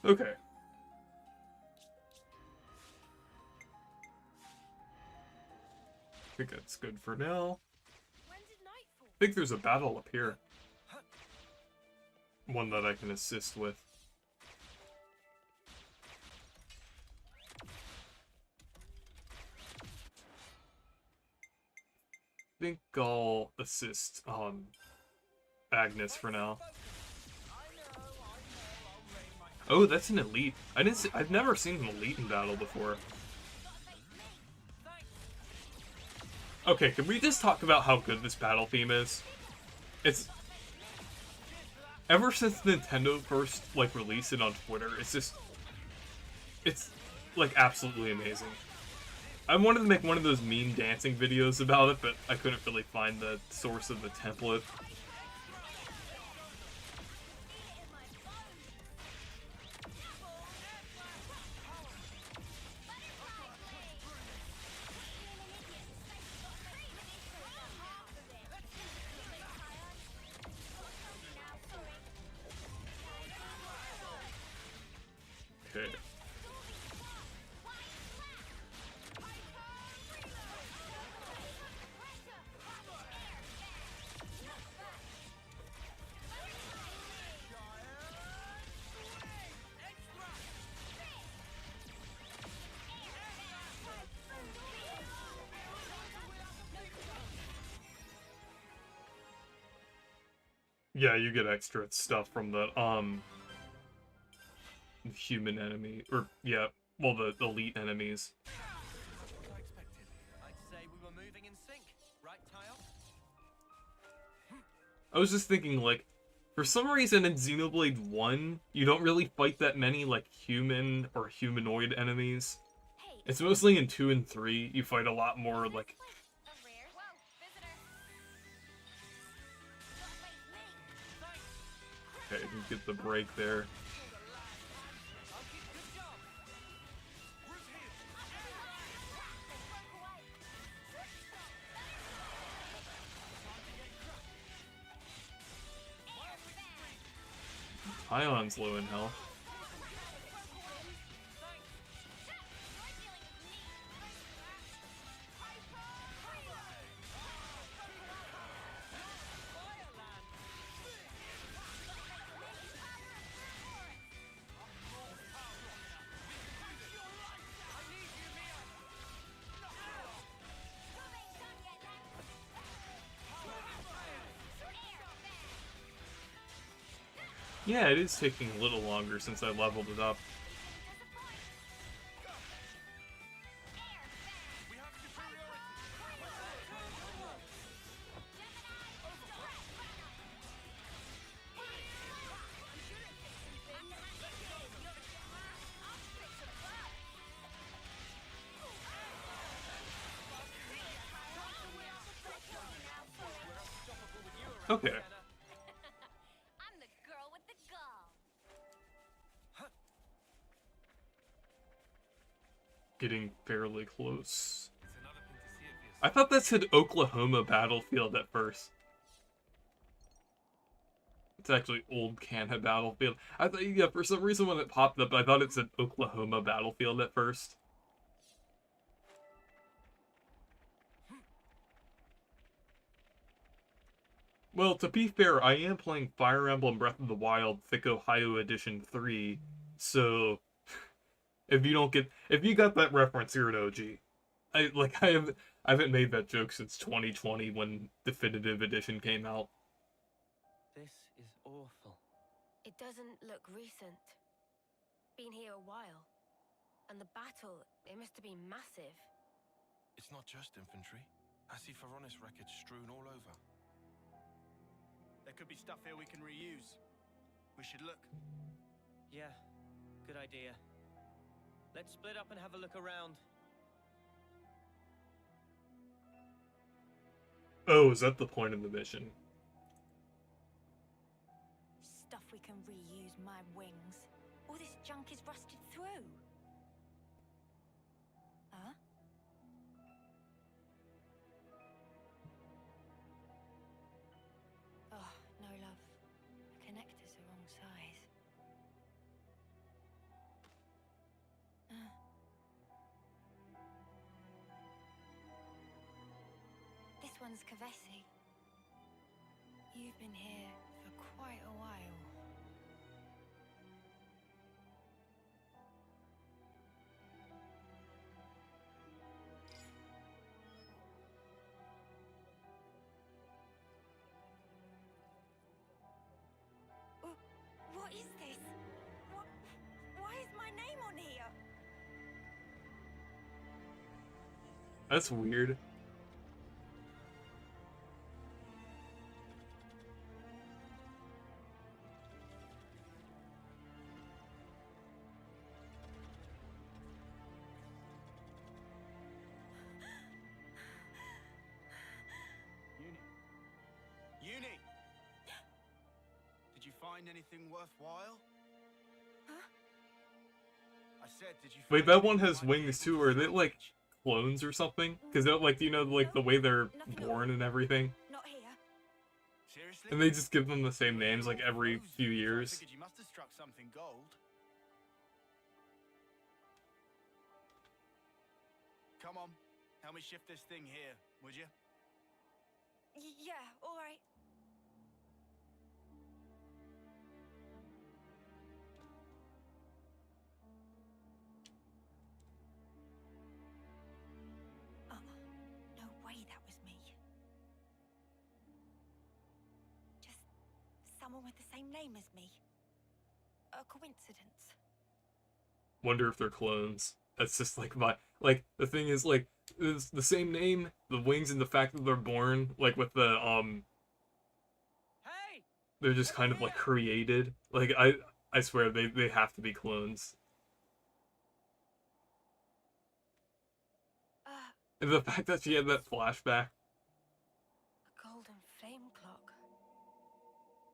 Speaker 1: Okay. I think that's good for now.
Speaker 4: When did nightfall?
Speaker 1: I think there's a battle up here. One that I can assist with. I think I'll assist Agnes for now. Oh, that's an elite. I've never seen an elite in battle before. Okay, can we just talk about how good this battle theme is? It's ever since Nintendo first released it on Twitter, it's like absolutely amazing. I wanted to make one of those meme dancing videos about it, but I couldn't really find the source of the template. Okay. Yeah, you get extra stuff from the human enemy, or yeah, well, the elite enemies.
Speaker 2: What I expected. I'd say we were moving in sync, right, Tile?
Speaker 1: I was just thinking, for some reason in Xenoblade 1, you don't really fight that many, human or humanoid enemies.
Speaker 4: Hey,
Speaker 1: It's mostly in 2 and 3, you fight a lot more,
Speaker 4: a rare. Whoa, visitor. Don't face me.
Speaker 1: Okay, you get the break there. Ion's low in health. Yeah, it is taking a little longer since I leveled it up. Okay.
Speaker 9: I'm the girl with the gall.
Speaker 1: Getting fairly close.
Speaker 3: It's another thing to see it for yourself.
Speaker 1: I thought that said Oklahoma Battlefield at first. It's actually Old Canada Battlefield. I thought, yeah, for some reason when it popped up, I thought it said Oklahoma Battlefield at first. Well, to be fair, I am playing Fire Emblem Breath of the Wild Thick Ohio Edition 3, so if you got that reference, you're an OG. I haven't made that joke since 2020 when Definitive Edition came out.
Speaker 2: This is awful.
Speaker 9: It doesn't look recent. Been here a while. And the battle, it must have been massive.
Speaker 3: It's not just infantry. I see Feronis wreckage strewn all over.
Speaker 10: There could be stuff here we can reuse. We should look.
Speaker 2: Yeah, good idea. Let's split up and have a look around.
Speaker 1: Oh, is that the point of the mission?
Speaker 4: Stuff we can reuse, my wings. All this junk is rusted through. Huh? Oh, no, love. The connector's the wrong size. This one's Kavesi. You've been here for quite a while. What is this? Why is my name on here?
Speaker 1: That's weird.
Speaker 10: Uni! Did you find anything worthwhile?
Speaker 4: Huh?
Speaker 10: I said, did you
Speaker 1: Wait,
Speaker 10: find
Speaker 1: that one
Speaker 10: anything
Speaker 1: has
Speaker 10: worth
Speaker 1: wings
Speaker 10: taking
Speaker 1: too. Are
Speaker 10: for
Speaker 1: they like
Speaker 10: salvage?
Speaker 1: clones or something? Because like, you know, like the way they're born and everything,
Speaker 4: Not here.
Speaker 10: Seriously?
Speaker 1: and they just give them the same names like every
Speaker 10: Those
Speaker 1: few
Speaker 10: wings, I
Speaker 1: years.
Speaker 10: figured you must have struck something gold. Come on, help me shift this thing here, would you?
Speaker 4: Yeah, all right. No way that was me. Just someone with the same name as me. A coincidence.
Speaker 1: Wonder if they're clones. That's just like the thing is like it's the same name, the wings, and the fact that they're born like with the
Speaker 2: Hey!
Speaker 1: they're just kind of like created. Like I swear they have to be clones. And the fact that she had that flashback.
Speaker 9: A golden flame clock.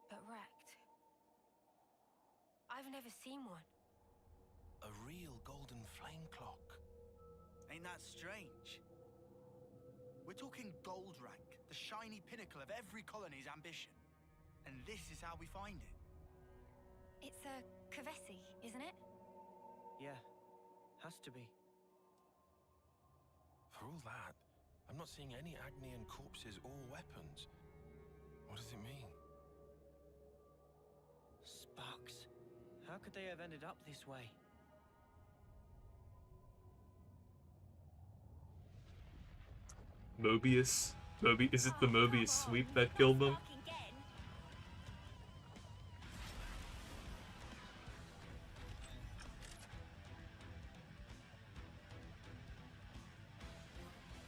Speaker 9: But wrecked. I've never seen one.
Speaker 3: A real golden flame clock.
Speaker 10: Ain't that strange? We're talking gold rank, the shiny pinnacle of every colony's ambition. And this is how we find it.
Speaker 4: It's a Kavesi, isn't it?
Speaker 2: Yeah, has to be.
Speaker 3: For all that, I'm not seeing any Agnian corpses or weapons. What does it mean?
Speaker 2: Sparks. How could they have ended up this way?
Speaker 1: Mobius? Is it the Mobius sweep that killed them?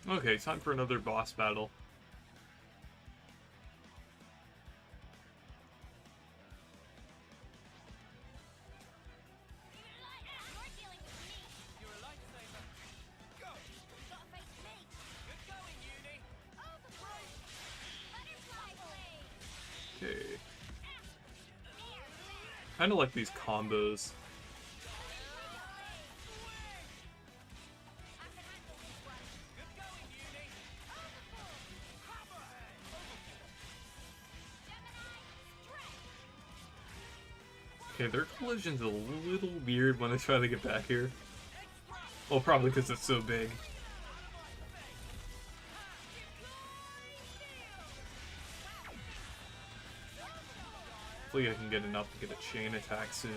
Speaker 1: Okay, time for another boss battle.
Speaker 2: You're a lightsaber. Go!
Speaker 9: Gotta face me.
Speaker 2: Good going, Uni.
Speaker 9: Oh, the butterfly blade.
Speaker 1: Kind of like these combos. Okay, their collision's a little weird when I try to get back here. Well, probably because it's so big. Hopefully I can get enough to get a chain attack soon.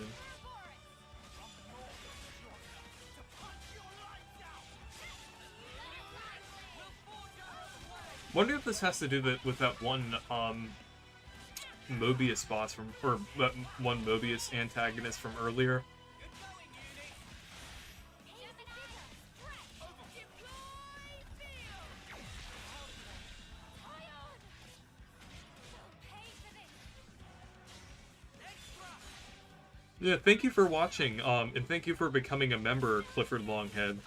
Speaker 1: Wonder if this has to do with that one, Mobius boss from, or that one Mobius antagonist from earlier. Yeah, thank you for watching, and thank you for becoming a member, Clifford Longhead.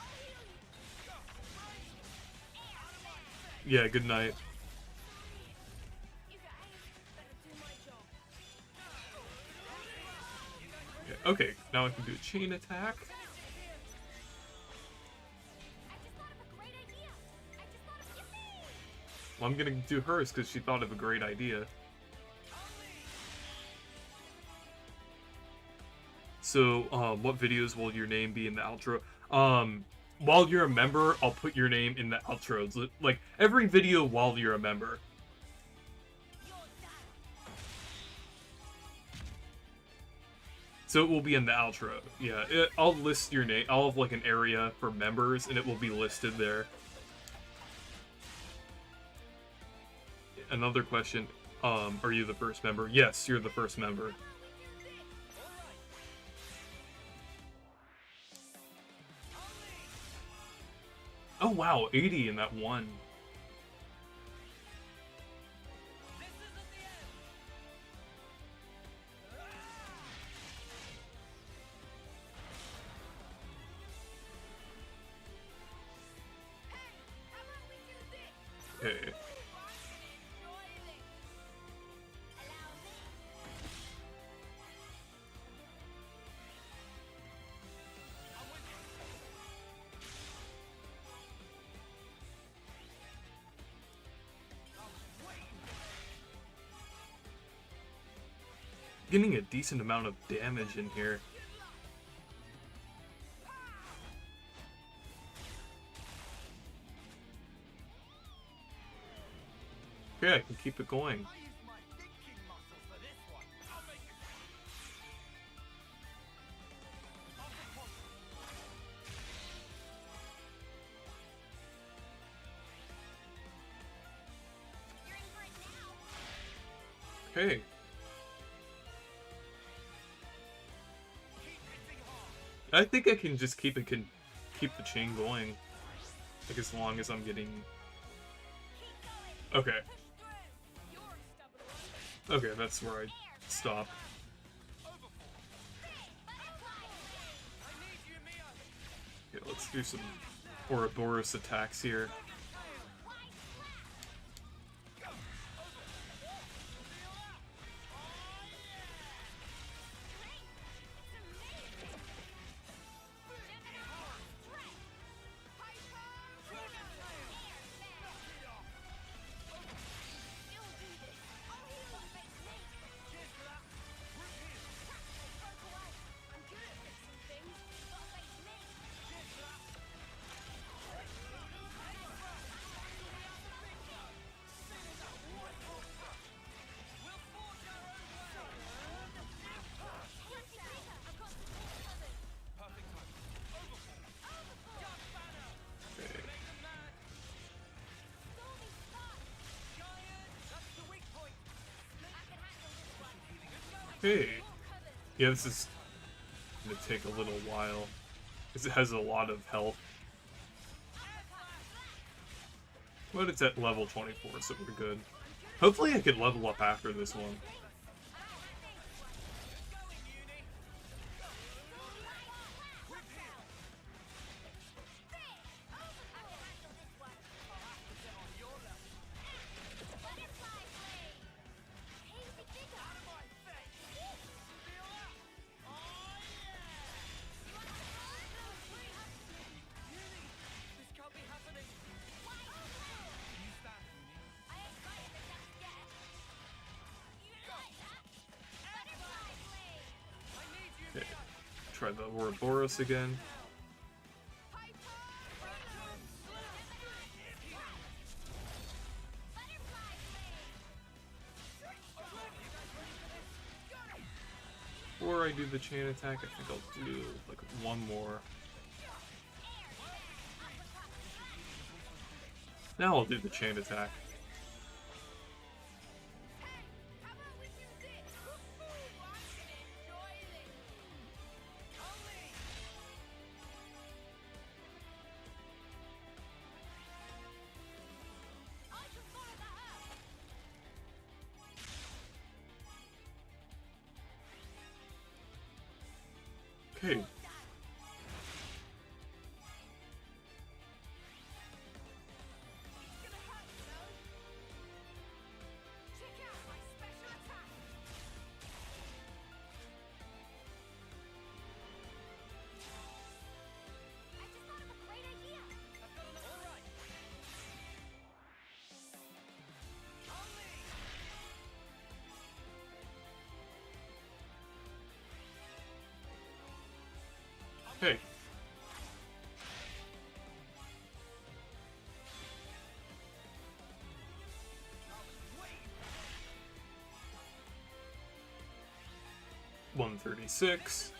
Speaker 1: Yeah, good night. Okay, now I can do a chain attack. Well, I'm gonna do hers because she thought of a great idea. So, what videos will your name be in the outro? While you're a member, I'll put your name in the outros. Like, every video while you're a member. So it will be in the outro. Yeah, I'll list your name. I'll have, like, an area for members, and it will be listed there. Another question. Are you the first member? Yes, you're the first member. Oh wow, 80 in that one. Okay. Getting a decent amount of damage in here. Okay, I can keep it going. Okay. I think I can just keep the chain going, like as long as I'm getting. Okay. Okay, that's where I stop. Okay, let's do some Ouroboros attacks here. Okay. Yeah, this is gonna take a little while, because it has a lot of health. But it's at level 24, so we're good. Hopefully I can level up after this one. try the Ouroboros again. Before I do the chain attack, I think I'll do like one more. Now I'll do the chain attack. Okay. Hey. $136.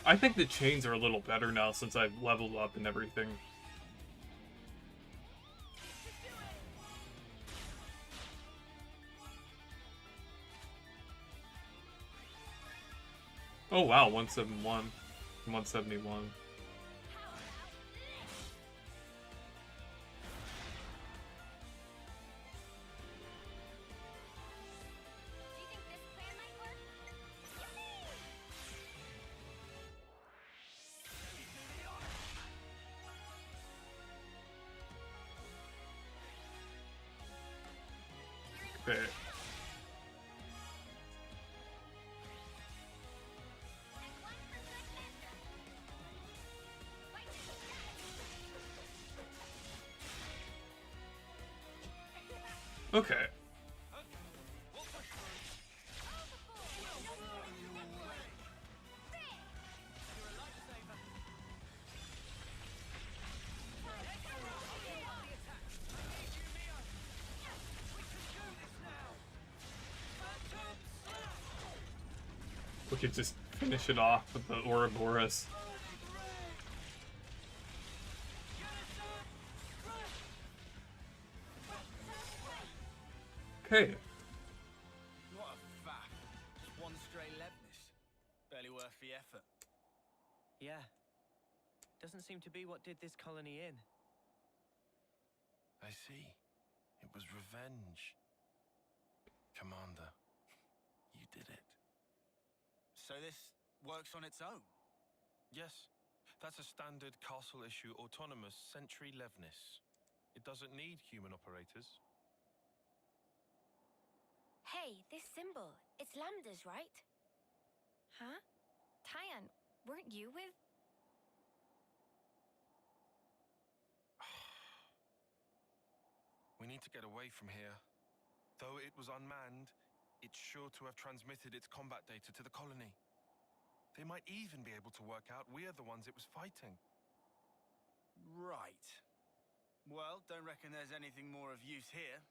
Speaker 1: I think the chains are a little better now since I've leveled up and everything. Oh wow, 171. 171. Okay. Okay. We could just finish it off with the Ouroboros. Okay.
Speaker 10: What a fact. Just one stray Levnis. Barely worth the effort.
Speaker 2: Yeah. Doesn't seem to be what did this colony in.
Speaker 3: I see. It was revenge. Commander, you did it.
Speaker 10: So this works on its own?
Speaker 3: Yes, that's a standard castle-issue autonomous Sentry Levnis. It doesn't need human operators.
Speaker 9: Hey, this symbol. It's Lambda's, right?
Speaker 4: Huh? Tyan, weren't you with...
Speaker 3: We need to get away from here. Though it was unmanned, it's sure to have transmitted its combat data to the colony. They might even be able to work out we're the ones it was fighting.
Speaker 10: Right. Well, don't reckon there's anything more of use here.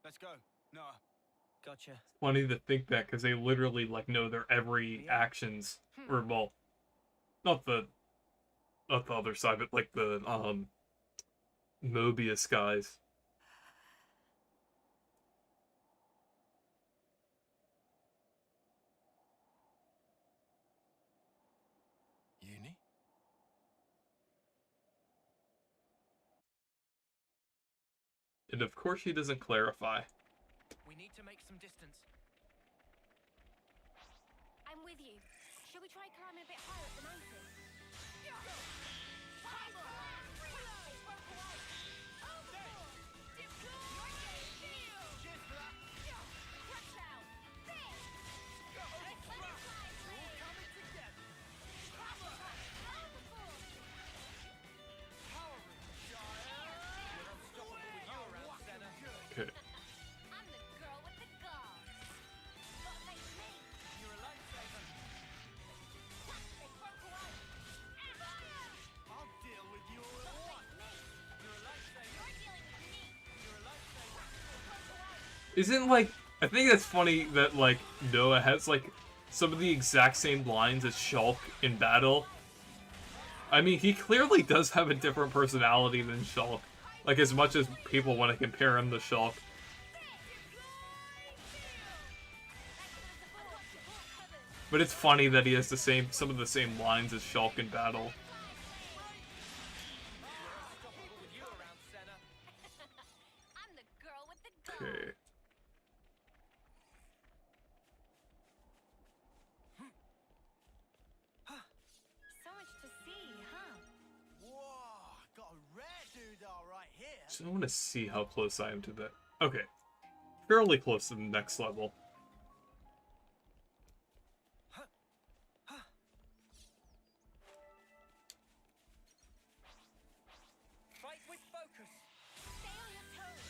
Speaker 10: Let's go. Noah.
Speaker 2: Gotcha.
Speaker 1: Funny to think that because they literally like know their every actions, or well, not the other side, but like the Mobius guys.
Speaker 3: Uni?
Speaker 1: And of course she doesn't clarify.
Speaker 2: We need to make some distance.
Speaker 9: I'm with you. Shall we try climbing a bit higher up the mountain?
Speaker 1: Isn't, like, I think that's funny that, like, Noah has, like, some of the exact same lines as Shulk in battle. I mean, he clearly does have a different personality than Shulk. Like, as much as people want to compare him to Shulk. But it's funny that he has some of the same lines as Shulk in battle. Okay.
Speaker 9: So much to see, huh?
Speaker 10: Whoa, got a rare doodah right here.
Speaker 1: So I want to see how close I am to that. Okay. Fairly close to the next level.
Speaker 2: Fight with focus.
Speaker 9: Stay on your toes.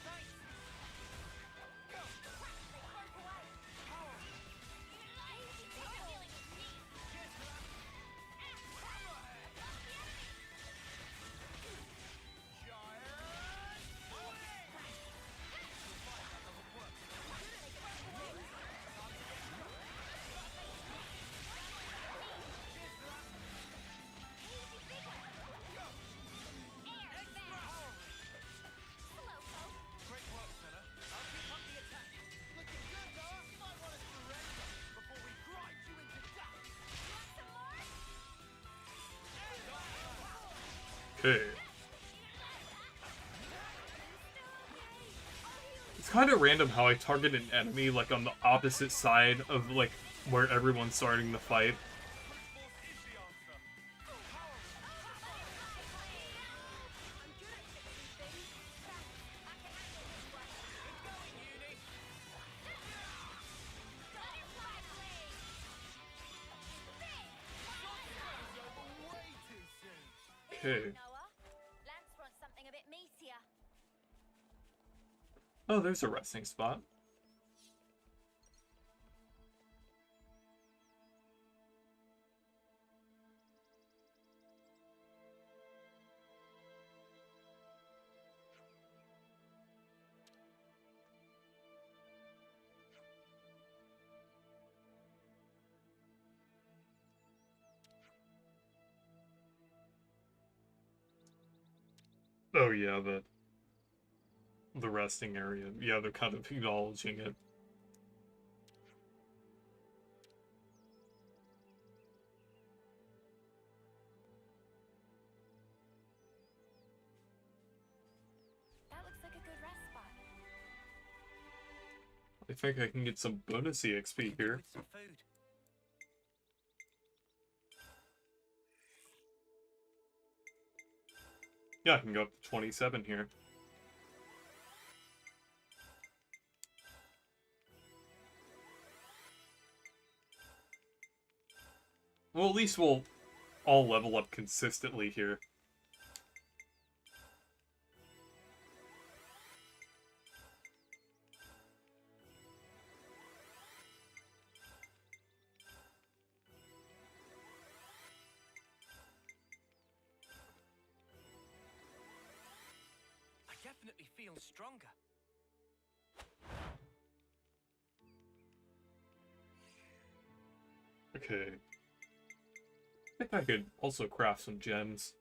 Speaker 9: Thanks. Go. They broke away. Power. They're dealing with me.
Speaker 3: Great work, Senna.
Speaker 2: I'll keep up the attack.
Speaker 10: Looking good, Noah. You might want to surrender before we grind you into dust.
Speaker 1: Okay. It's kind of random how I target an enemy, like, on the opposite side of, like, where everyone's starting the fight. Okay.
Speaker 9: Lanz wants something a bit meatier.
Speaker 1: Oh, there's a resting spot. Oh yeah, the resting area. Yeah, they're kind of acknowledging it.
Speaker 9: That looks like a good rest spot.
Speaker 1: I think I can get some bonus EXP here.
Speaker 2: With some food.
Speaker 1: Yeah, I can go up to 27 here. Well, at least we'll all level up consistently here.
Speaker 2: I definitely feel stronger.
Speaker 1: Okay. I think I could also craft some gems.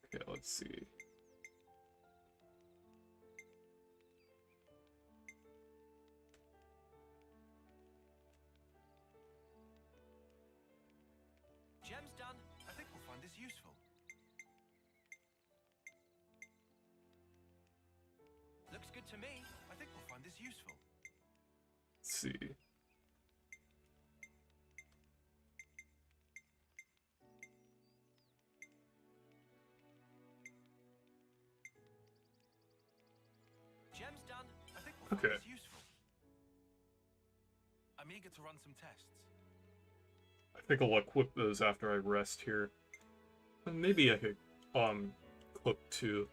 Speaker 1: Okay, let's see.
Speaker 2: Gem's done.
Speaker 3: I think we'll find this useful.
Speaker 2: Looks good to me.
Speaker 3: I think we'll find this useful.
Speaker 1: Let's see.
Speaker 2: Gem's done.
Speaker 3: I think we'll find
Speaker 1: Okay.
Speaker 3: this useful. I'm eager to run some tests.
Speaker 1: I think I'll equip those after I rest here. And maybe I could, equip two.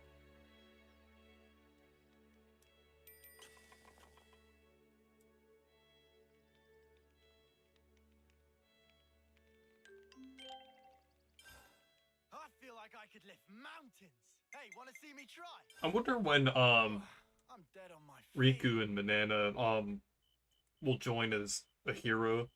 Speaker 10: like I could lift mountains. Hey, wanna see me try?
Speaker 1: I wonder when
Speaker 10: I'm dead on my feet.
Speaker 1: Riku and Manana will join as a hero.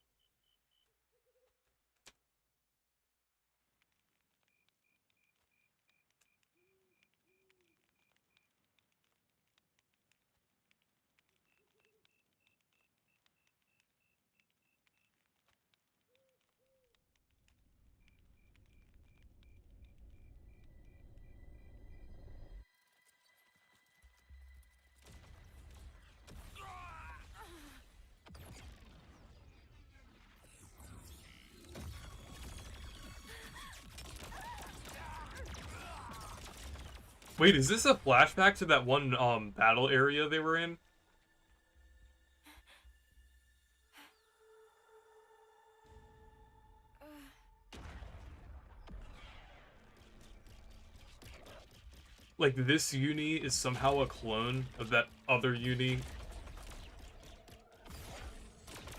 Speaker 1: Wait, is this a flashback to that one battle area they were in? Like, this uni is somehow a clone of that other uni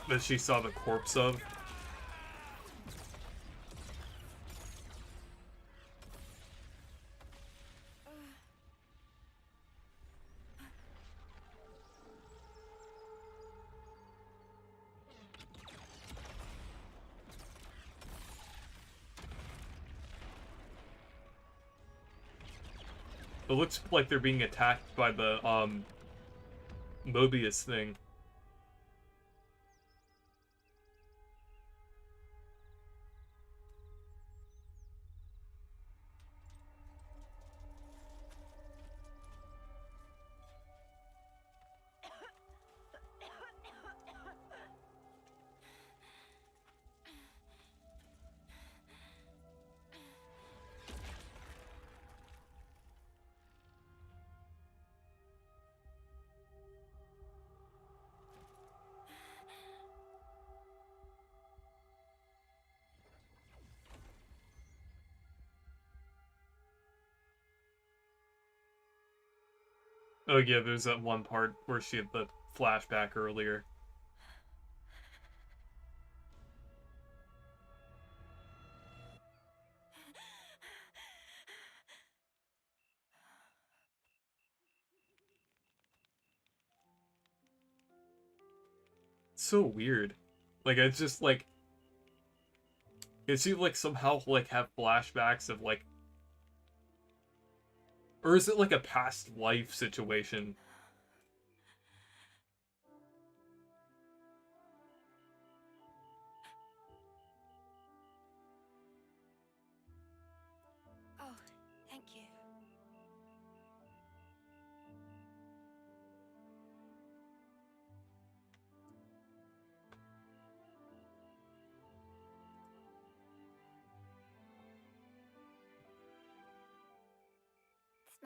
Speaker 1: that she saw the corpse of. It looks like they're being attacked by the Mobius thing. Oh yeah, there's that one part where she had the flashback earlier. It's so weird. Like, it's just like... It seems like somehow, like, have flashbacks of, like... Or is it like a past life situation?
Speaker 4: Oh, thank you.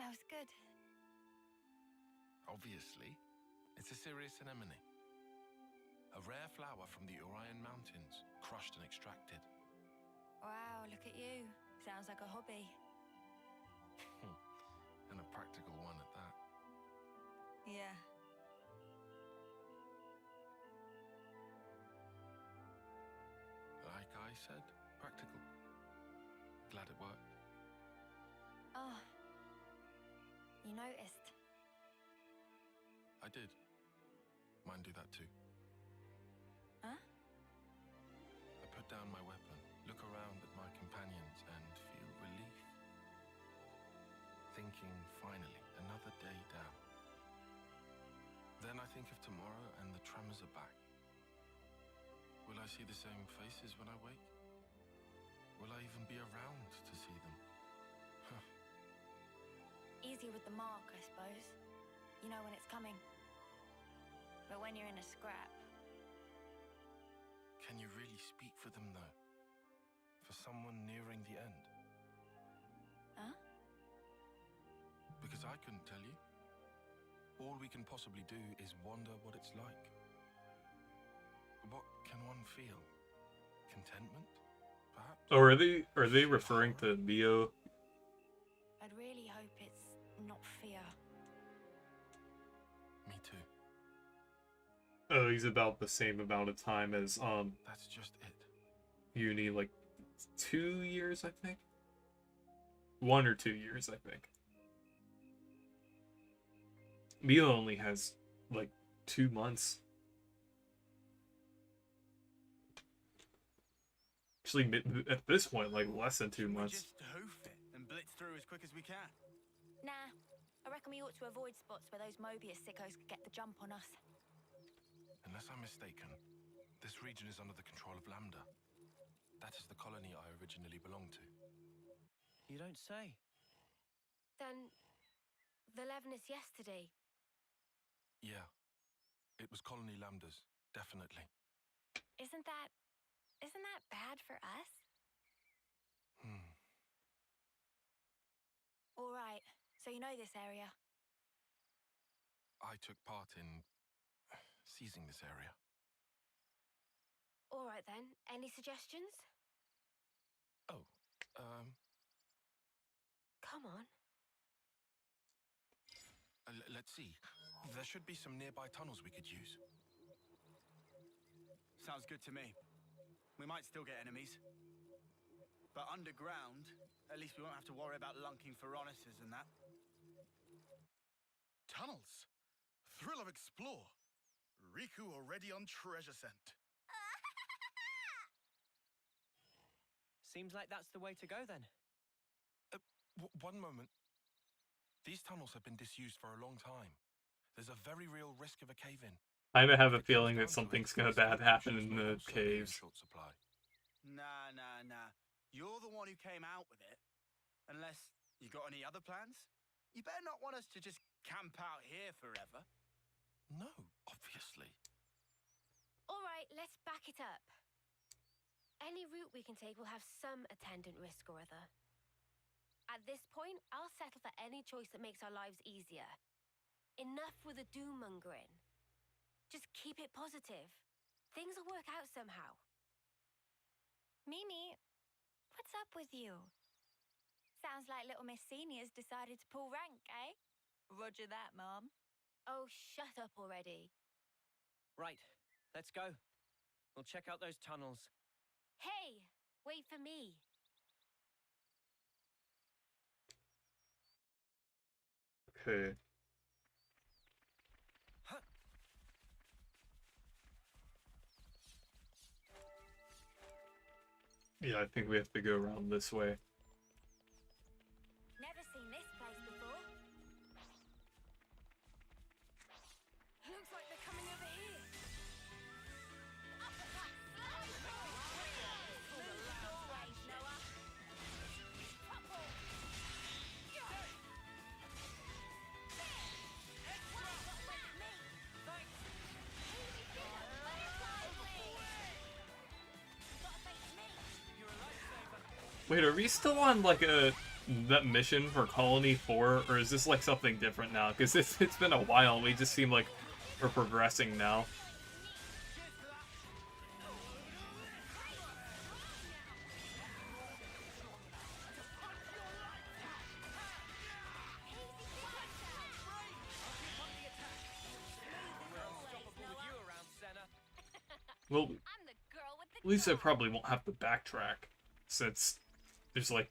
Speaker 4: Smells good.
Speaker 3: Obviously, it's a serious anemone. A rare flower from the Orion Mountains, crushed and extracted.
Speaker 4: Wow, look at you. Sounds like a hobby.
Speaker 3: And a practical one at that.
Speaker 4: Yeah.
Speaker 3: Like I said, practical. Glad it worked.
Speaker 4: Oh. You noticed.
Speaker 3: I did. Mine do that too.
Speaker 4: Huh?
Speaker 3: I put down my weapon, look around at my companions, and feel relief. Thinking, finally, another day down. Then I think of tomorrow and the tremors are back. Will I see the same faces when I wake? Will I even be around to see them? Huh.
Speaker 4: Easy with the mark, I suppose. You know when it's coming. But when you're in a scrap...
Speaker 3: Can you really speak for them, though? For someone nearing the end?
Speaker 4: Huh?
Speaker 3: Because I couldn't tell you. All we can possibly do is wonder what it's like. What can one feel? Contentment, perhaps?
Speaker 1: Oh, are they referring to Neo?
Speaker 4: I'd really hope it's not fear.
Speaker 3: Me too.
Speaker 1: Oh, he's about the same amount of time as
Speaker 3: That's just it.
Speaker 1: uni, like 2 years, I think. 1 or 2 years, I think. Mio only has like 2 months. Actually, at this point, like less than 2 months.
Speaker 10: Just hoof it and blitz through as quick as we can.
Speaker 4: Nah, I reckon we ought to avoid spots where those Mobius sickos could get the jump on us.
Speaker 3: Unless I'm mistaken, this region is under the control of Lambda. That is the colony I originally belonged to.
Speaker 2: You don't say.
Speaker 9: Then, the Levinus yesterday.
Speaker 3: Yeah, it was Colony Lambda's, definitely.
Speaker 4: Isn't that bad for us? All right, so you know this area.
Speaker 3: I took part in seizing this area.
Speaker 9: All right then, any suggestions?
Speaker 3: Oh,
Speaker 9: Come on.
Speaker 3: let's see. There should be some nearby tunnels we could use.
Speaker 10: Sounds good to me. We might still get enemies. But underground, at least we won't have to worry about lunking for Ronuses and that.
Speaker 11: Tunnels. Thrill of explore. Riku already on treasure scent.
Speaker 2: Seems like that's the way to go then.
Speaker 3: One moment. These tunnels have been disused for a long time. There's a very real risk of a cave-in.
Speaker 1: I have a feeling that something's gonna bad happen in the caves.
Speaker 3: Short supply.
Speaker 10: Nah. You're the one who came out with it. Unless you got any other plans? You better not want us to just camp out here forever.
Speaker 3: No, obviously.
Speaker 9: All right, let's back it up. Any route we can take will have some attendant risk or other. At this point, I'll settle for any choice that makes our lives easier. Enough with the doom-mongering. Just keep it positive. Things will work out somehow.
Speaker 4: Mimi, what's up with you? Sounds like little Miss Senior's decided to pull rank, eh? Roger that, Mom.
Speaker 9: Oh, shut up already.
Speaker 2: Right, let's go. We'll check out those tunnels.
Speaker 9: Hey, wait for me.
Speaker 1: Okay. Yeah, I think we have to go around this way.
Speaker 4: Never seen this place before.
Speaker 9: Looks like they're coming over here.
Speaker 1: Wait, are we still on like that mission for Colony 4, or is this like something different now? Because it's been a while. We just seem like we're progressing now. Well, at least I probably won't have to backtrack, since there's like,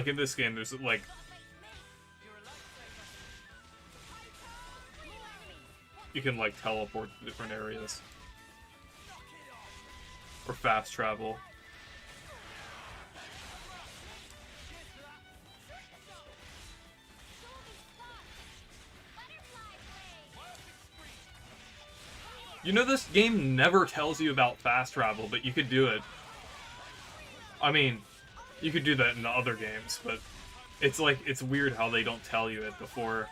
Speaker 1: in this game there's like, you can like teleport to different areas, or fast travel. You know, this game never tells you about fast travel, but you could do it. I mean, you could do that in the other games, but it's like, it's weird how they don't tell you it before.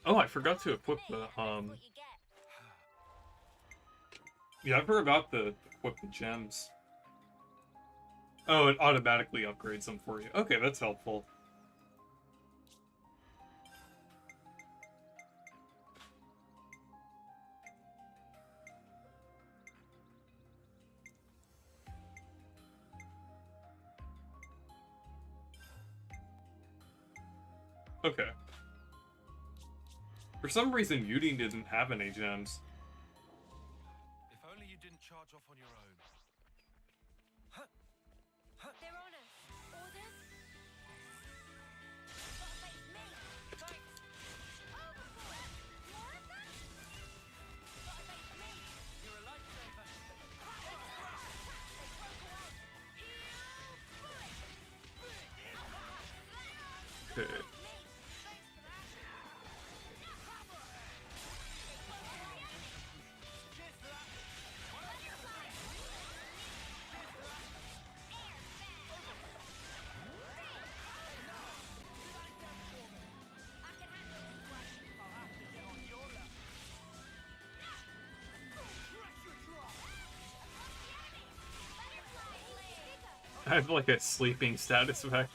Speaker 1: Oh, I forgot to equip the, yeah, I forgot to equip the gems. Oh, it automatically upgrades them for you. Okay, that's helpful. Okay. For some reson, Yudi didn't have any gems.
Speaker 3: If only you didn't charge off on your own.
Speaker 9: They're on us. Orders? Gotta face me. Thanks. Overboard. More of them? Gotta face me.
Speaker 2: You're a lifesaver.
Speaker 9: They broke away.
Speaker 1: Okay. I have like a sleeping status effect.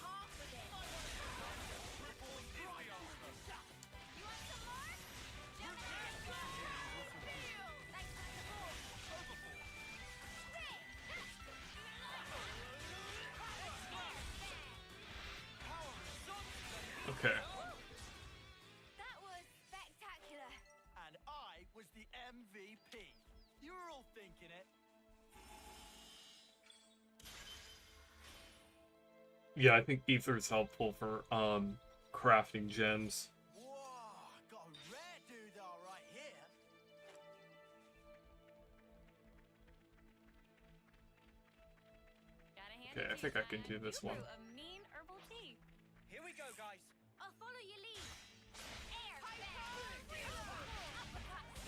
Speaker 1: Okay.
Speaker 9: That was spectacular.
Speaker 10: And I was the MVP. You were all thinking it.
Speaker 1: Yeah, I think ether is helpful for crafting gems.
Speaker 10: Whoa, got a rare doodah right here.
Speaker 1: Okay, I think I can do this one.
Speaker 4: A mean herbal tea.
Speaker 2: Here we go, guys.
Speaker 9: I'll follow your lead. Air uppercut.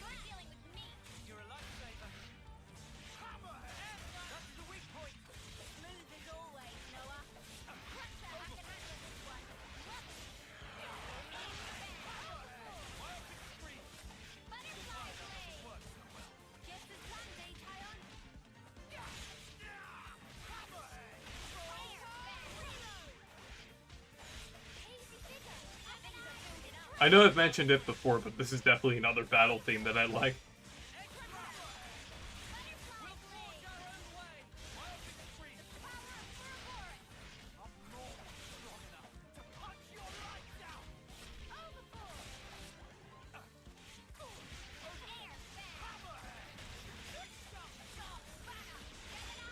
Speaker 9: You're dealing with me.
Speaker 2: You're a lifesaver. That's the weak point.
Speaker 9: Smooth as always, Noah. Crusher, I can handle this one. Butterfly blade. Just as planned, Tyon.
Speaker 1: I know I've mentioned it before, but this is definitely another battle theme that I like.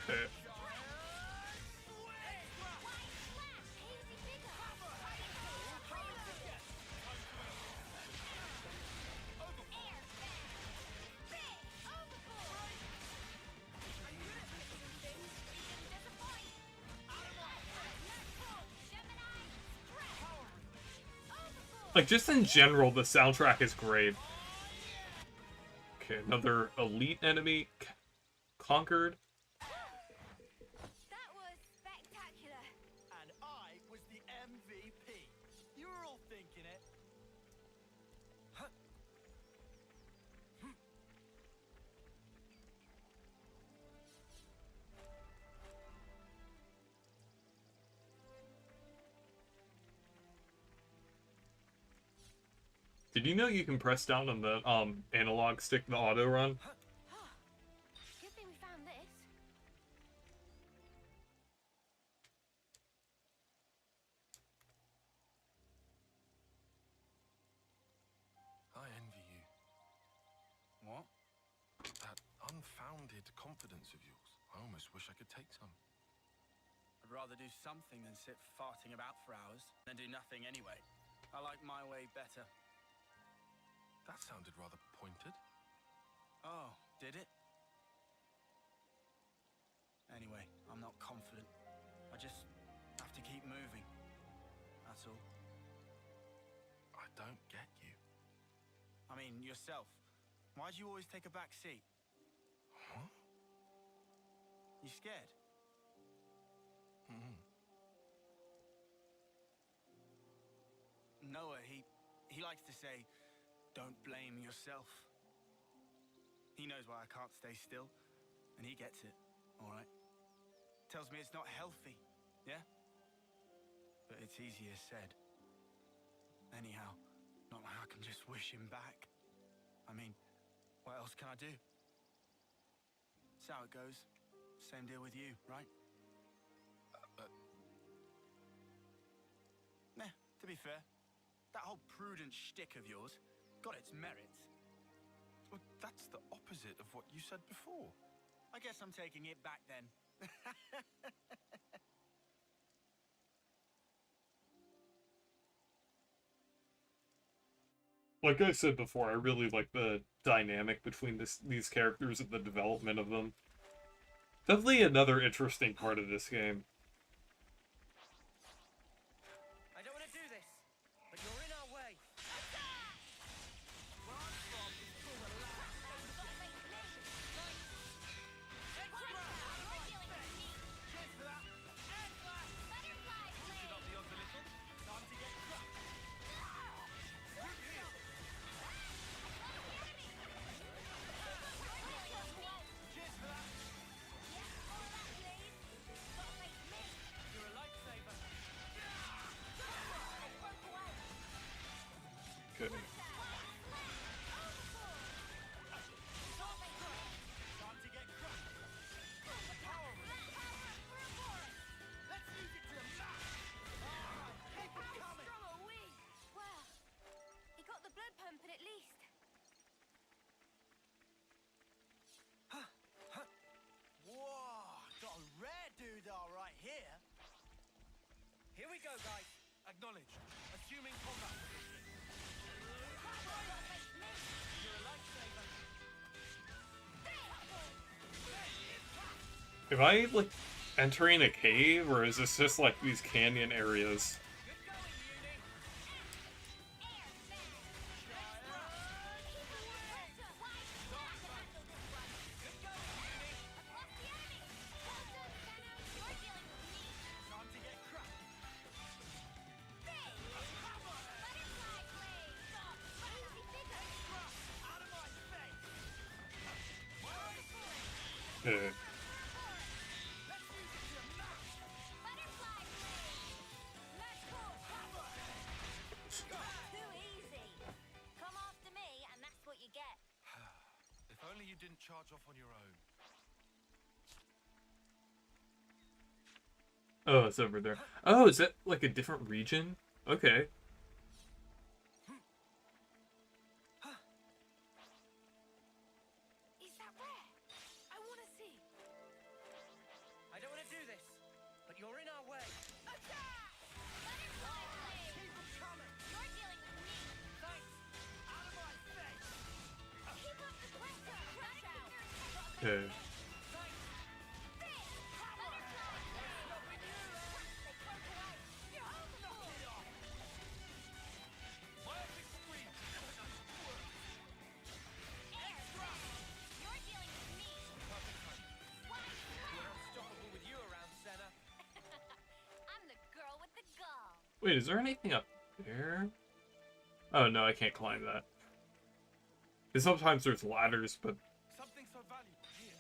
Speaker 1: Okay. Like, just in general, the soundtrack is great. Okay, another elite enemy conquered.
Speaker 9: That was spectacular.
Speaker 10: And I was the MVP. You were all thinking it.
Speaker 1: Did you know you can press down on the analog stick the auto run?
Speaker 9: Good thing we found this.
Speaker 3: I envy you.
Speaker 10: What?
Speaker 3: That unfounded confidence of yours. I almost wish I could take some.
Speaker 10: I'd rather do something than sit farting about for hours, than do nothing anyway. I like my way better.
Speaker 3: That sounded rather pointed.
Speaker 10: Oh, did it? Anyway, I'm not confident. I just have to keep moving. That's all.
Speaker 3: I don't get you.
Speaker 10: I mean, yourself. Why do you always take a back seat?
Speaker 3: Huh?
Speaker 10: You scared? Noah, he likes to say, don't blame yourself. He knows why I can't stay still, and he gets it, all right? Tells me it's not healthy, yeah? But it's easier said. Anyhow, not like I can just wish him back. I mean, what else can I do? That's how it goes. Same deal with you, right? Nah, to be fair, That whole prudent shtick of yours got its merits.
Speaker 3: Well, that's the opposite of what you said before.
Speaker 10: I guess I'm taking it back then.
Speaker 1: Like I said before, I really like the dynamic between these characters and the development of them. Definitely another interesting part of this game.
Speaker 2: I don't want to do this, but you're in our way. Where I'm from is called a You're a lifesaver.
Speaker 1: Okay.
Speaker 9: Well, he got the blood pumping at least.
Speaker 10: Whoa, got a rare doodah right here.
Speaker 2: Here we go, guys.
Speaker 10: Acknowledged. Assuming combat position.
Speaker 2: You're a lifesaver.
Speaker 1: Am I, like, entering a cave, or is this just, like, these canyon areas?
Speaker 2: Good going, Uni.
Speaker 10: Time to get cracked. Out of my face.
Speaker 1: Okay.
Speaker 9: Too easy. Come after me, and that's what you get.
Speaker 3: If only you didn't charge off on your own.
Speaker 1: Oh, it's over there. Oh, is that, like, a different region? Okay.
Speaker 9: Is that rare? I want to see.
Speaker 2: I don't want to do this, but you're in our way.
Speaker 9: Attack! Butterfly blade!
Speaker 10: Keep them coming.
Speaker 9: You're dealing with me.
Speaker 2: Thanks.
Speaker 10: Out of my face.
Speaker 9: Keep up the pressure. Crash out.
Speaker 1: Okay.
Speaker 2: Unstoppable with you around, Senna.
Speaker 9: I'm the girl with the gall.
Speaker 1: Wait, is there anything up there? Oh, no, I can't climb that. Because sometimes there's ladders, but...
Speaker 10: Something so valuable here.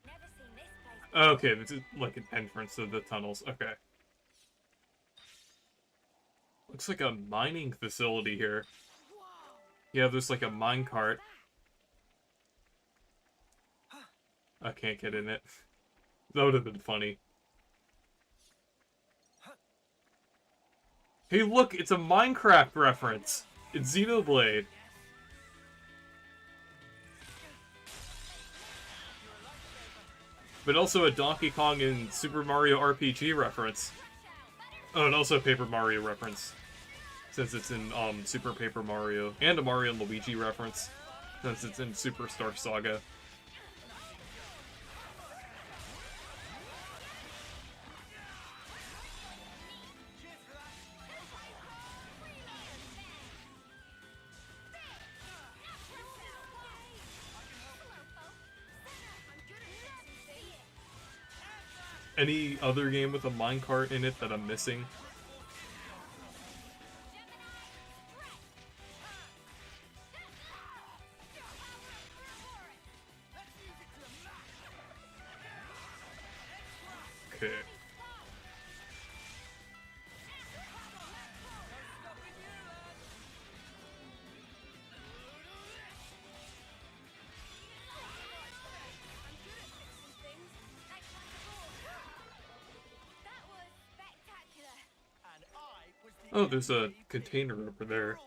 Speaker 9: Never seen this place before.
Speaker 1: Okay, this is like an entrance to the tunnels. Okay. Looks like a mining facility here. Yeah, there's like a minecart. I can't get in it. That would have been funny. Hey, look, it's a Minecraft reference. It's Xenoblade. But also a Donkey Kong and Super Mario RPG reference. Oh, and also a Paper Mario reference. Since it's in Super Paper Mario. And a Mario and Luigi reference. Since it's in Superstar Saga. Any other game with a minecart in it that I'm missing? Okay.
Speaker 9: That was spectacular.
Speaker 1: Oh, there's a container over there.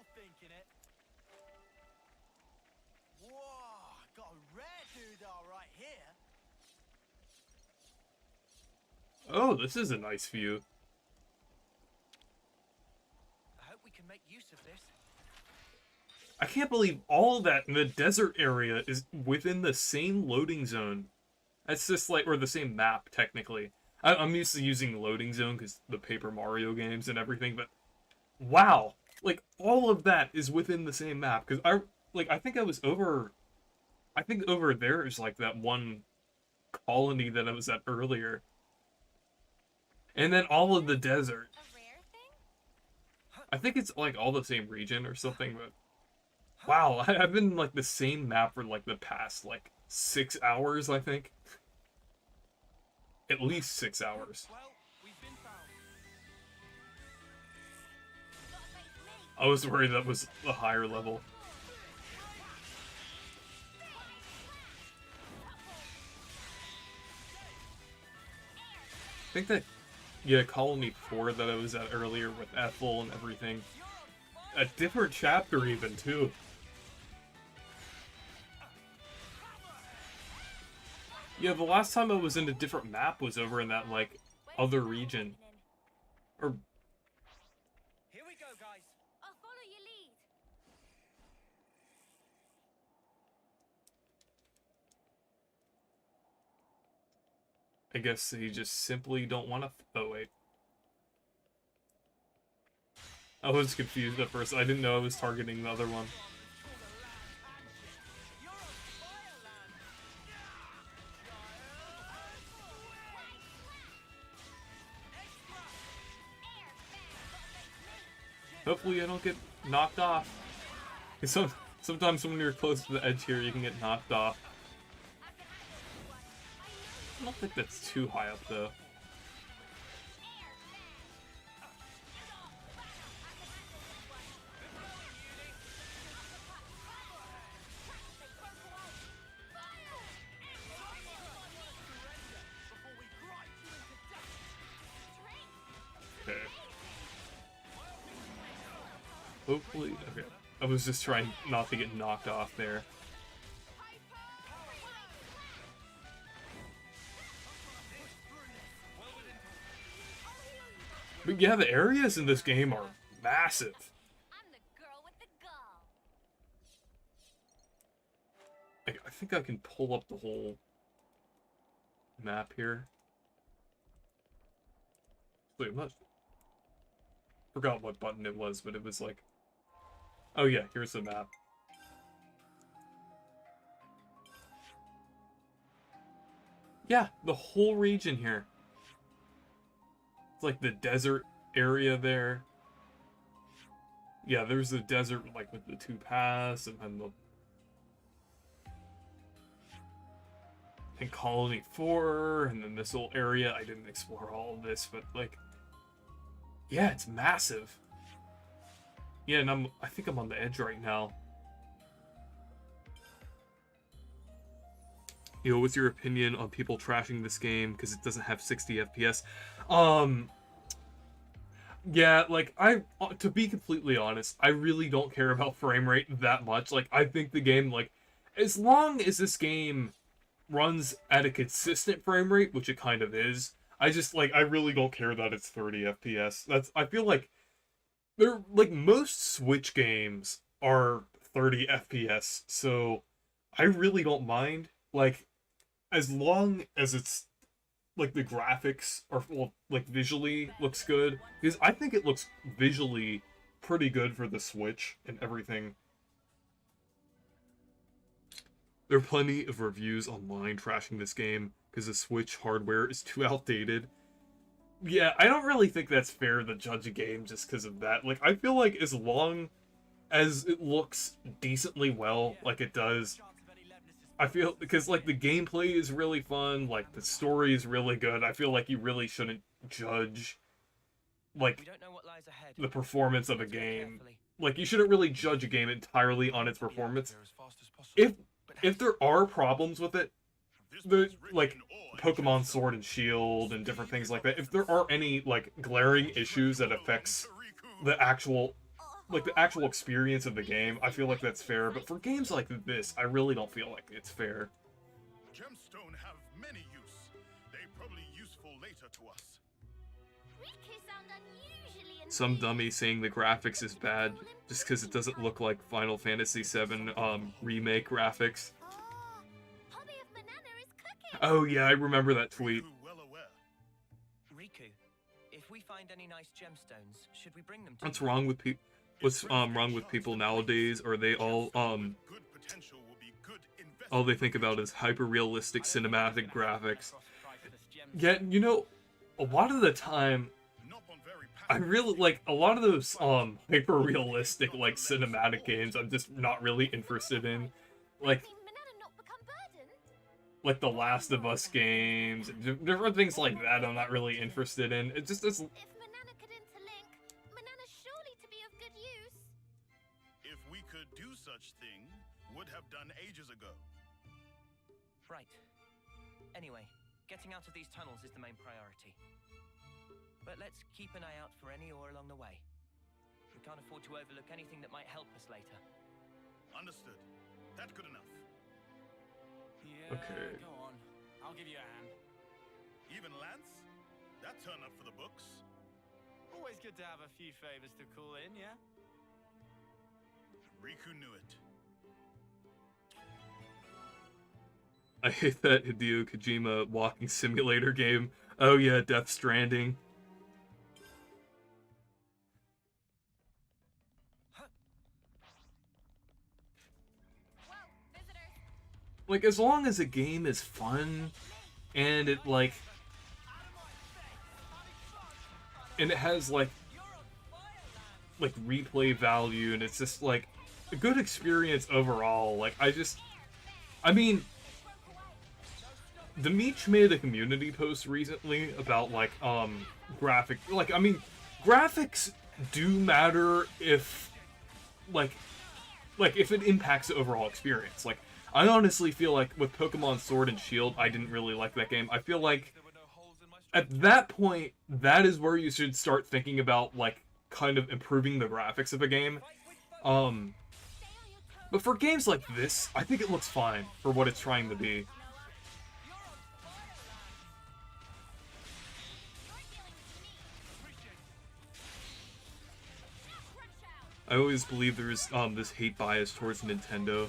Speaker 10: Whoa, got a rare doodah right here.
Speaker 1: Oh, this is a nice view.
Speaker 2: I hope we can make use of this.
Speaker 1: I can't believe all that in the desert area is within the same loading zone. That's just like, or the same map, technically. I'm used to using loading zone because the Paper Mario games and everything, but wow! Like, all of that is within the same map. Because I think over there is like that one colony that I was at earlier. And then all of the desert. I think it's like all the same region or something, but wow, I've been like the same map for like the past like 6 hours, I think. At least 6 hours. I was worried that was a higher level. I think that, yeah, Colony 4 that I was at earlier with Ethel and everything. A different chapter even, too. Yeah, the last time I was in a different map was over in that, like, other region. Or...
Speaker 2: Here we go, guys.
Speaker 9: I'll follow your lead.
Speaker 1: I guess they just simply don't want to... Oh, wait. I was confused at first. I didn't know I was targeting the other one. Hopefully I don't get knocked off. Sometimes when you're close to the edge here, you can get knocked off. I don't think that's too high up, though. Okay. Hopefully, okay. I was just trying not to get knocked off there. But yeah, the areas in this game are massive.
Speaker 9: I'm the girl with the gall.
Speaker 1: I think I can pull up the whole map here. Wait, what? Forgot what button it was, but it was like... Oh yeah, here's the map. Yeah, the whole region here. It's like the desert area there. Yeah, there's the desert like with the 2 paths and then the... And Colony 4, and then this whole area. I didn't explore all of this, but like... Yeah, it's massive. Yeah, and I think I'm on the edge right now. Yo, what's your opinion on people trashing this game because it doesn't have 60 FPS? Yeah, like, to be completely honest, I really don't care about frame rate that much. Like, I think the game, like, as long as this game runs at a consistent frame rate, which it kind of is, I really don't care that it's 30 FPS. I feel like, they're, like, most Switch games are 30 FPS, so I really don't mind. Like, as long as it's, like, the graphics are, well, like, visually looks good. Because I think it looks visually pretty good for the Switch and everything. There are plenty of reviews online trashing this game because the Switch hardware is too outdated. Yeah, I don't really think that's fair to judge a game just because of that. Like, I feel like as long as it looks decently well, like it does, I feel, because, like, the gameplay is really fun, like, the story is really good, I feel like you really shouldn't judge, like, the performance of a game. Like, you shouldn't really judge a game entirely on its performance. If there are problems with it, like, Pokemon Sword and Shield and different things like that, if there are any, like, glaring issues that affects the actual experience of the game, I feel like that's fair. But for games like this, I really don't feel like it's fair.
Speaker 11: Gemstone have many use. They probably useful later to us.
Speaker 1: Some dummy saying the graphics is bad just because it doesn't look like Final Fantasy VII remake graphics. Oh yeah, I remember that tweet.
Speaker 2: Riku, if we find any nice gemstones, should we bring them to
Speaker 1: What's wrong with people? What's wrong with people nowadays? Are they all they think about is hyper-realistic cinematic graphics? Yet, you know, a lot of the time, I really like a lot of those hyper-realistic like cinematic games. I'm just not really interested in, like the Last of Us games, different things like that. I'm not really interested in. It just is.
Speaker 11: If we could do such thing, would have done ages ago.
Speaker 2: Right. Anyway, getting out of these tunnels is the main priority. But let's keep an eye out for any ore along the way. We can't afford to overlook anything that might help us later.
Speaker 11: Understood. That's good enough.
Speaker 10: Yeah,
Speaker 1: Okay.
Speaker 10: go on. I'll give you a hand.
Speaker 11: Even Lanz? That turned up for the books.
Speaker 10: Always good to have a few favors to call in, yeah?
Speaker 11: Riku knew it.
Speaker 1: I hate that Hideo Kojima walking simulator game. Oh yeah, Death Stranding. Like, as long as a game is fun, and it, like... and it has, like, replay value, and it's just, like, a good experience overall. Like, I mean... The Meech made a community post recently about, like, graphic... Like, I mean, graphics do matter if, like, if it impacts the overall experience. Like, I honestly feel like with Pokemon Sword and Shield, I didn't really like that game. I feel like at that point, that is where you should start thinking about, like, kind of improving the graphics of a game. But for games like this, I think it looks fine for what it's trying to be. I always believe there's this hate bias towards Nintendo.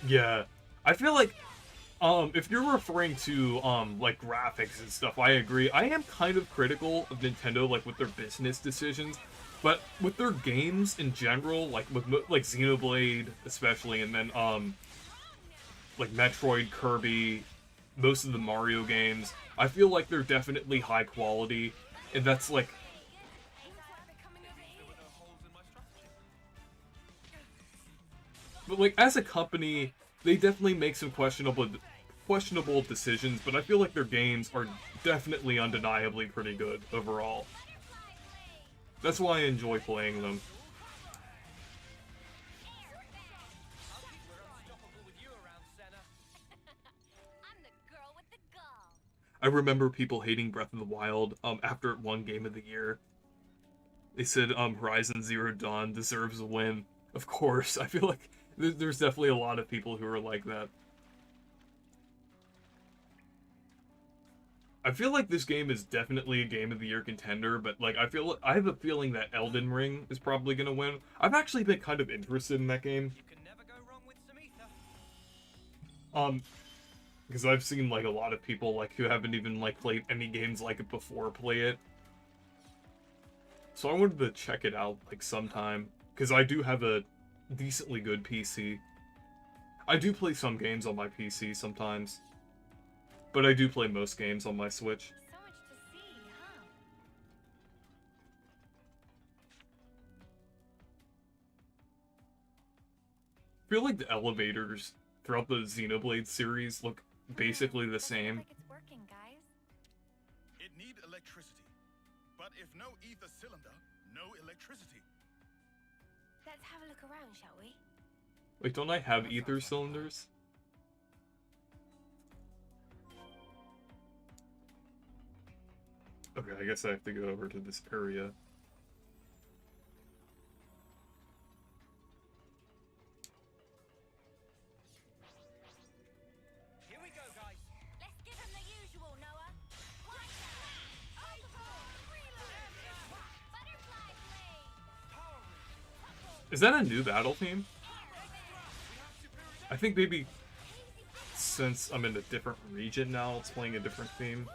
Speaker 1: Yeah, I feel like if you're referring to like graphics and stuff, I agree. I am kind of critical of Nintendo, like with their business decisions, but with their games in general, like with like Xenoblade especially, and then like Metroid, Kirby, most of the Mario games, I feel like they're definitely high quality, and that's like. But, like, as a company, they definitely make some questionable decisions, but I feel like their games are definitely undeniably pretty good overall. That's why I enjoy playing them. I remember people hating Breath of the Wild after it won Game of the Year. They said Horizon Zero Dawn deserves a win. Of course, I feel like there's definitely a lot of people who are like that. I feel like this game is definitely a Game of the Year contender, but like I have a feeling that Elden Ring is probably gonna win. I've actually been kind of interested in that game. Because I've seen like a lot of people like who haven't even like played any games like it before play it. So I wanted to check it out like sometime, because I do have a decently good PC. I do play some games on my PC sometimes, but I do play most games on my Switch.
Speaker 4: So much to see, huh?
Speaker 1: I feel like the elevators throughout the Xenoblade series look basically the same.
Speaker 4: Like it's working, guys.
Speaker 11: It need electricity. But if no ether cylinder, no electricity.
Speaker 9: Let's have a look around, shall we?
Speaker 1: Wait, don't I have ether cylinders? Okay, I guess I have to go over to this area. Is that a new battle theme? I think maybe since I'm in a different region now, it's playing a different theme.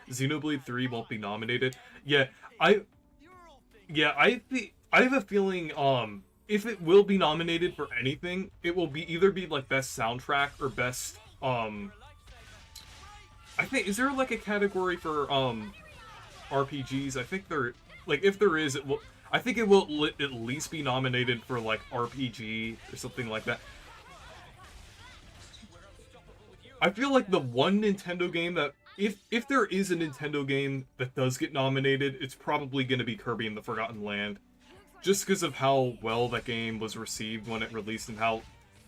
Speaker 1: Xenoblade 3 won't be nominated. Yeah, I have a feeling if it will be nominated for anything, it will be either be like best soundtrack or best I think, is there like a category for RPGs? I think there, like, if there is, it will, I think it will at least be nominated for like RPG or something like that. I feel like the one Nintendo game that, if there is a Nintendo game that does get nominated, it's probably going to be Kirby and the Forgotten Land. Just because of how well that game was received when it released and how,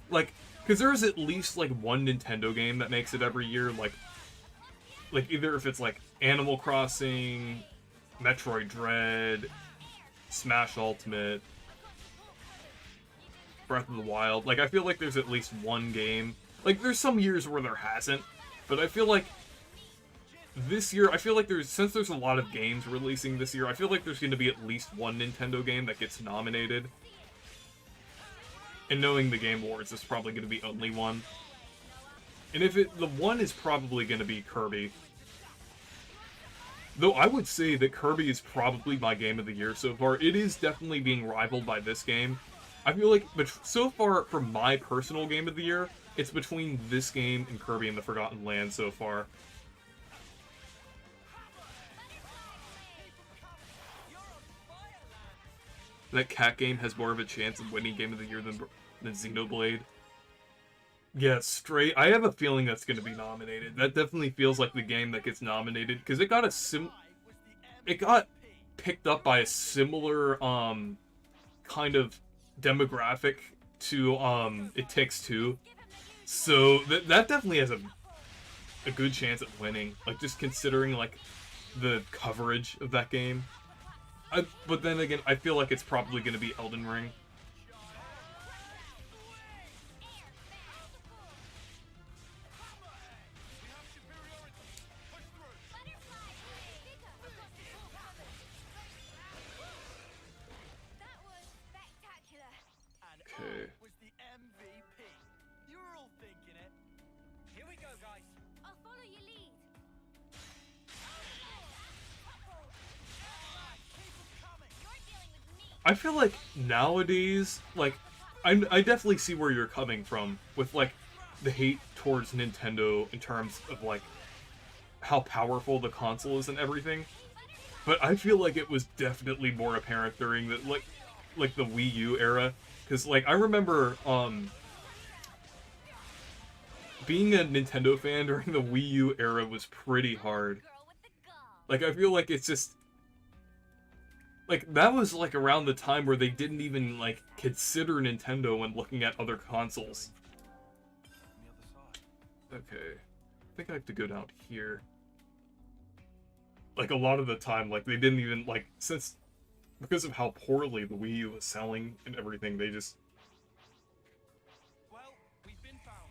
Speaker 1: like, because there's at least like one Nintendo game that makes it every year, like either if it's like Animal Crossing, Metroid Dread, Smash Ultimate, Breath of the Wild. Like, I feel like there's at least one game. Like, there's some years where there hasn't, but I feel like this year, I feel like since there's a lot of games releasing this year, I feel like there's going to be at least one Nintendo game that gets nominated. And knowing the Game Awards, it's probably going to be only one. And the one is probably going to be Kirby. Though I would say that Kirby is probably my game of the year so far. It is definitely being rivaled by this game. I feel like, but so far, for my personal game of the year, it's between this game and Kirby and the Forgotten Land so far. That cat game has more of a chance of winning Game of the Year than Xenoblade. Yeah, Stray. I have a feeling that's going to be nominated. That definitely feels like the game that gets nominated because it got it got picked up by a similar kind of demographic to It Takes Two. So that definitely has a good chance at winning. Like, just considering like the coverage of that game. But then again, I feel like it's probably going to be Elden Ring. Okay.
Speaker 2: Was the MVP. You were all thinking it. Here we go, guys.
Speaker 9: I'll follow your lead.
Speaker 1: I feel like nowadays, like, I definitely see where you're coming from with, like, the hate towards Nintendo in terms of, like, how powerful the console is and everything. But I feel like it was definitely more apparent during the, like the Wii U era. Because, like, I remember, being a Nintendo fan during the Wii U era was pretty hard. Like, I feel like it's just... Like, that was, like, around the time where they didn't even, like, consider Nintendo when looking at other consoles. Okay. I think I have to go down here. Like, a lot of the time, like, they didn't even, like, because of how poorly the Wii U was selling and everything, they just...
Speaker 2: Well, we've been found.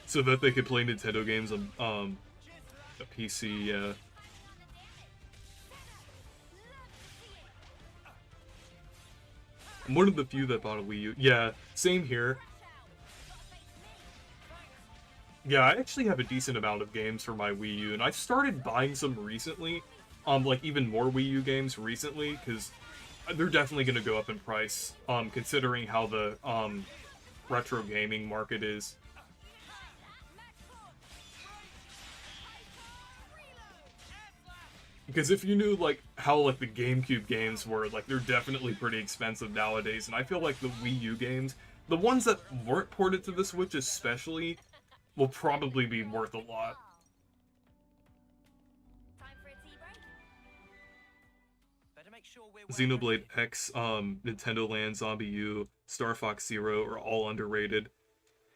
Speaker 1: So that they could play Nintendo games on, a PC, yeah. I'm one of the few that bought a Wii U. Yeah, same here. Yeah, I actually have a decent amount of games for my Wii U, and I started buying some recently, like even more Wii U games recently, because they're definitely going to go up in price, considering how the retro gaming market is. Because if you knew, like, how, like, the GameCube games were, like, they're definitely pretty expensive nowadays, and I feel like the Wii U games, the ones that weren't ported to the Switch especially, will probably be worth a lot. Xenoblade X, Nintendo Land, Zombie U, Star Fox Zero are all underrated.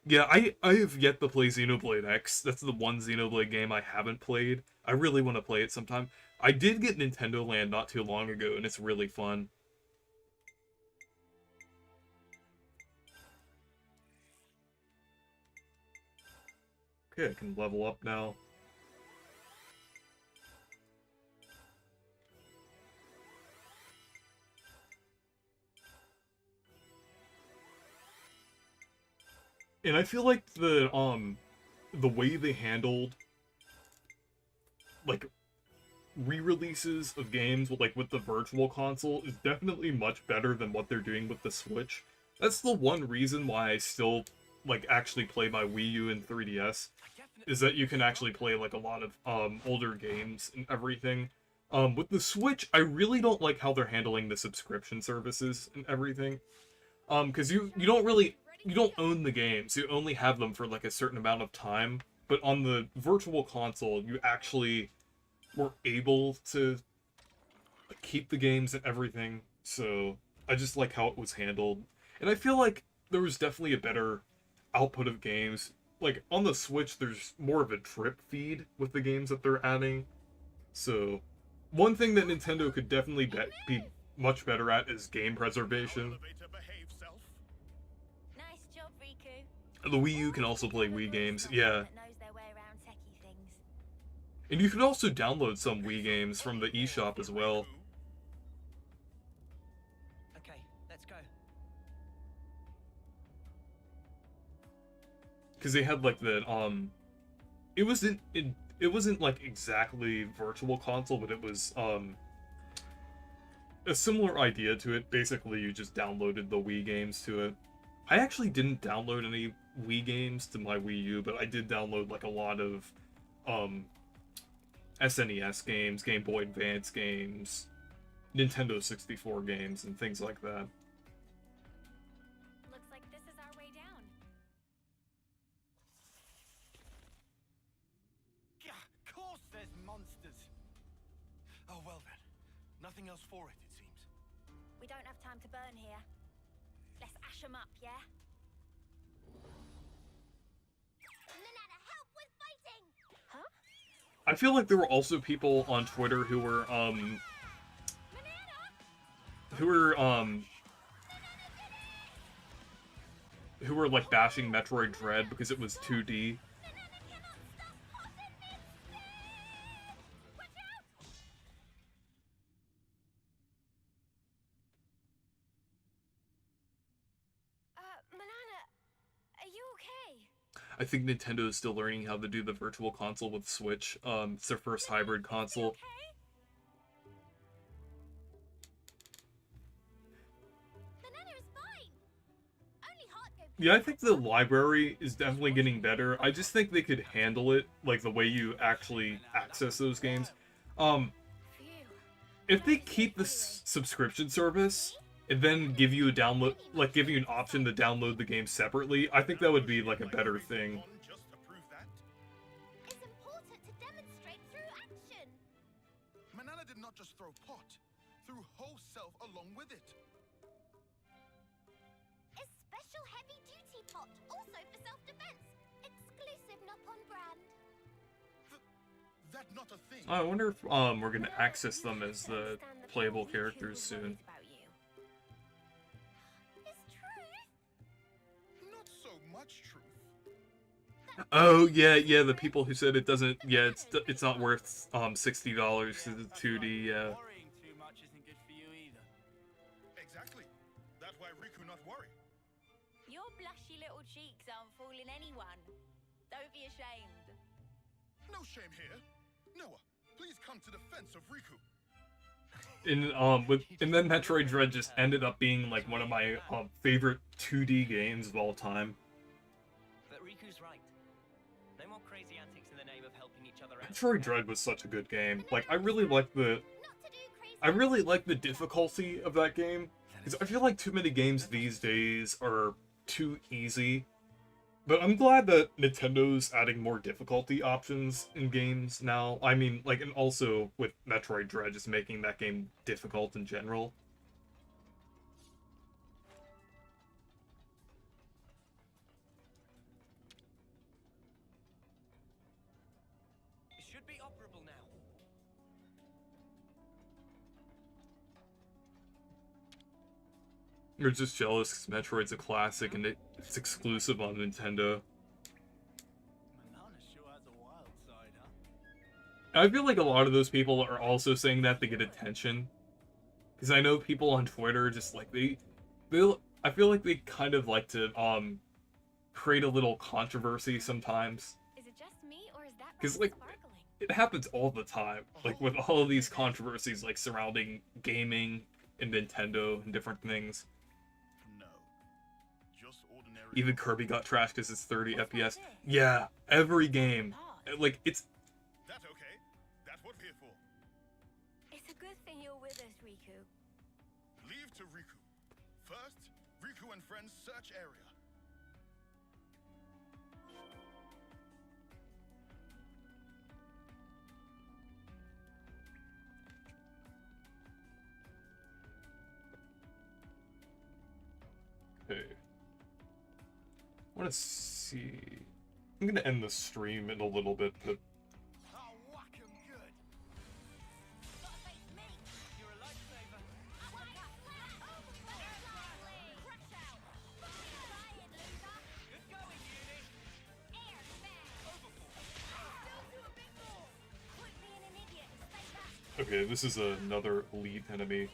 Speaker 1: Yeah, I have yet to play Xenoblade X. That's the one Xenoblade game I haven't played. I really want to play it sometime. I did get Nintendo Land not too long ago, and it's really fun. Okay, I can level up now. And I feel like the way they handled like re-releases of games with the virtual console is definitely much better than what they're doing with the Switch. That's the one reason why I still actually play my Wii U and 3DS, is that you can actually play like a lot of older games and everything. With the Switch, I really don't like how they're handling the subscription services and everything. Because you don't own the games, you only have them for like a certain amount of time. But on the virtual console, you actually were able to keep the games and everything. So I just like how it was handled. And I feel like there was definitely a better output of games. Like on the Switch, there's more of a drip feed with the games that they're adding. So one thing that Nintendo could definitely be much better at is game preservation.
Speaker 9: Nice job, Riku.
Speaker 1: The Wii U can also play Wii games, yeah. And you can also download some Wii games from the eShop as well.
Speaker 2: Okay, let's go.
Speaker 1: Because they had like the it wasn't like exactly virtual console, but it was a similar idea to it. Basically, you just downloaded the Wii games to it. I actually didn't download any Wii games to my Wii U, but I did download like a lot of SNES games, Game Boy Advance games, Nintendo 64 games, and things like that.
Speaker 9: Looks like this is our way down.
Speaker 10: Yeah, of course there's monsters. Oh, well then. Nothing else for it, it seems.
Speaker 9: We don't have time to burn here. Let's ash them up, yeah? Nanana, help with fighting! Huh?
Speaker 1: I feel like there were also people on Twitter who were like bashing Metroid Dread because it was 2D.
Speaker 9: Manana, are you okay?
Speaker 1: I think Nintendo is still learning how to do the virtual console with Switch. It's their first hybrid console. Yeah, I think the library is definitely getting better. I just think they could handle it, like the way you actually access those games. If they keep the subscription service and then give you a download, like give you an option to download the game separately, I think that would be like a better thing.
Speaker 9: It's important to demonstrate through action.
Speaker 11: Manana did not just throw pot, threw whole self along with it.
Speaker 9: A special heavy-duty pot, also for self-defense. Exclusive, not on brand.
Speaker 11: That's not a thing.
Speaker 1: I wonder if we're gonna access them as the playable characters soon.
Speaker 11: Not so much truth.
Speaker 1: Oh yeah, the people who said it doesn't, yeah, it's not worth $60 because it's 2D, yeah.
Speaker 10: Worrying too much isn't good for you either.
Speaker 11: Exactly. That's why Riku not worry.
Speaker 9: Your blushy little cheeks aren't fooling anyone. Don't be ashamed.
Speaker 11: No shame here. Noah, please come to defense of Riku.
Speaker 1: And then Metroid Dread just ended up being like one of my favorite 2D games of all time.
Speaker 2: But Riku's right. No more crazy antics in the name of helping each other out.
Speaker 1: Metroid Dread was such a good game. Like I really like the difficulty of that game, because I feel like too many games these days are too easy. But I'm glad that Nintendo's adding more difficulty options in games now. I mean, like, and also with Metroid Dread just making that game difficult in general.
Speaker 2: It should be operable now.
Speaker 1: You're just jealous because Metroid's a classic and it's exclusive on Nintendo.
Speaker 10: Manana's
Speaker 1: I feel like a lot of those people are also saying that to get attention. Because I know people on Twitter just like I feel like they kind of like to create a little controversy sometimes.
Speaker 4: Is it just me, or is that
Speaker 1: Because like
Speaker 4: sparkling?
Speaker 1: it happens all the time. Like with all of these controversies like surrounding gaming and Nintendo and different things.
Speaker 11: No. Just ordinary.
Speaker 1: Even Kirby got trashed because it's 30 FPS. Yeah, every game. Like it's
Speaker 11: That okay? That's what we're here for.
Speaker 9: It's a good thing you're with us, Riku.
Speaker 11: Leave to Riku. First, Riku and friends search area.
Speaker 1: okay. I want to see. I'm gonna end the stream in a little bit, but
Speaker 10: I'll whack 'em good. You're a lifesaver. Good going, Uni.
Speaker 1: okay, this is another elite enemy.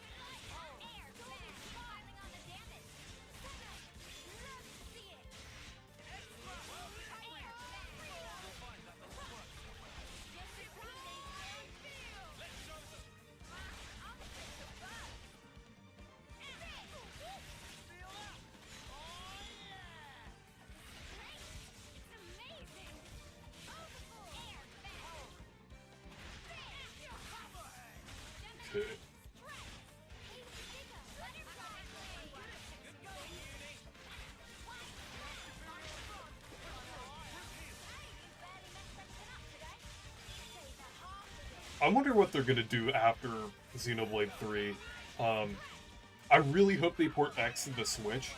Speaker 1: Okay. I wonder what they're gonna do after Xenoblade 3. I really hope they port X to the Switch.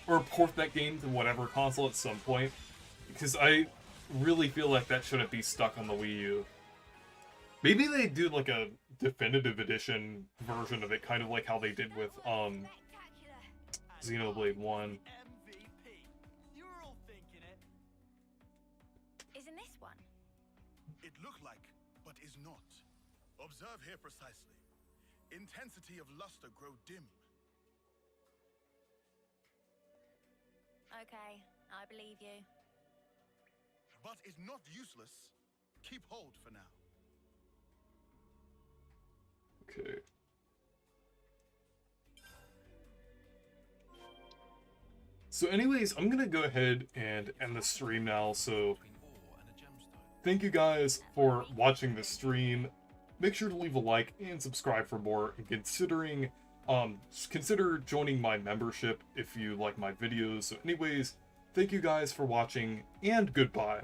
Speaker 1: Or port that game to whatever console at some point. Because I really feel like that shouldn't be stuck on the Wii U. Maybe they do like a definitive edition version of it, kind of like how they did with Xenoblade 1.
Speaker 10: MVP. You're all thinking it.
Speaker 4: Isn't this one?
Speaker 11: It look like, but is not. Observe here precisely. Intensity of luster grow dim.
Speaker 4: Okay, I believe you.
Speaker 11: But is not useless. Keep hold for now.
Speaker 1: Okay. So anyways, I'm gonna go ahead and end the stream now, so thank you guys for watching the stream. Make sure to leave a like and subscribe for more, and consider joining my membership if you like my videos. So anyways, thank you guys for watching, and goodbye.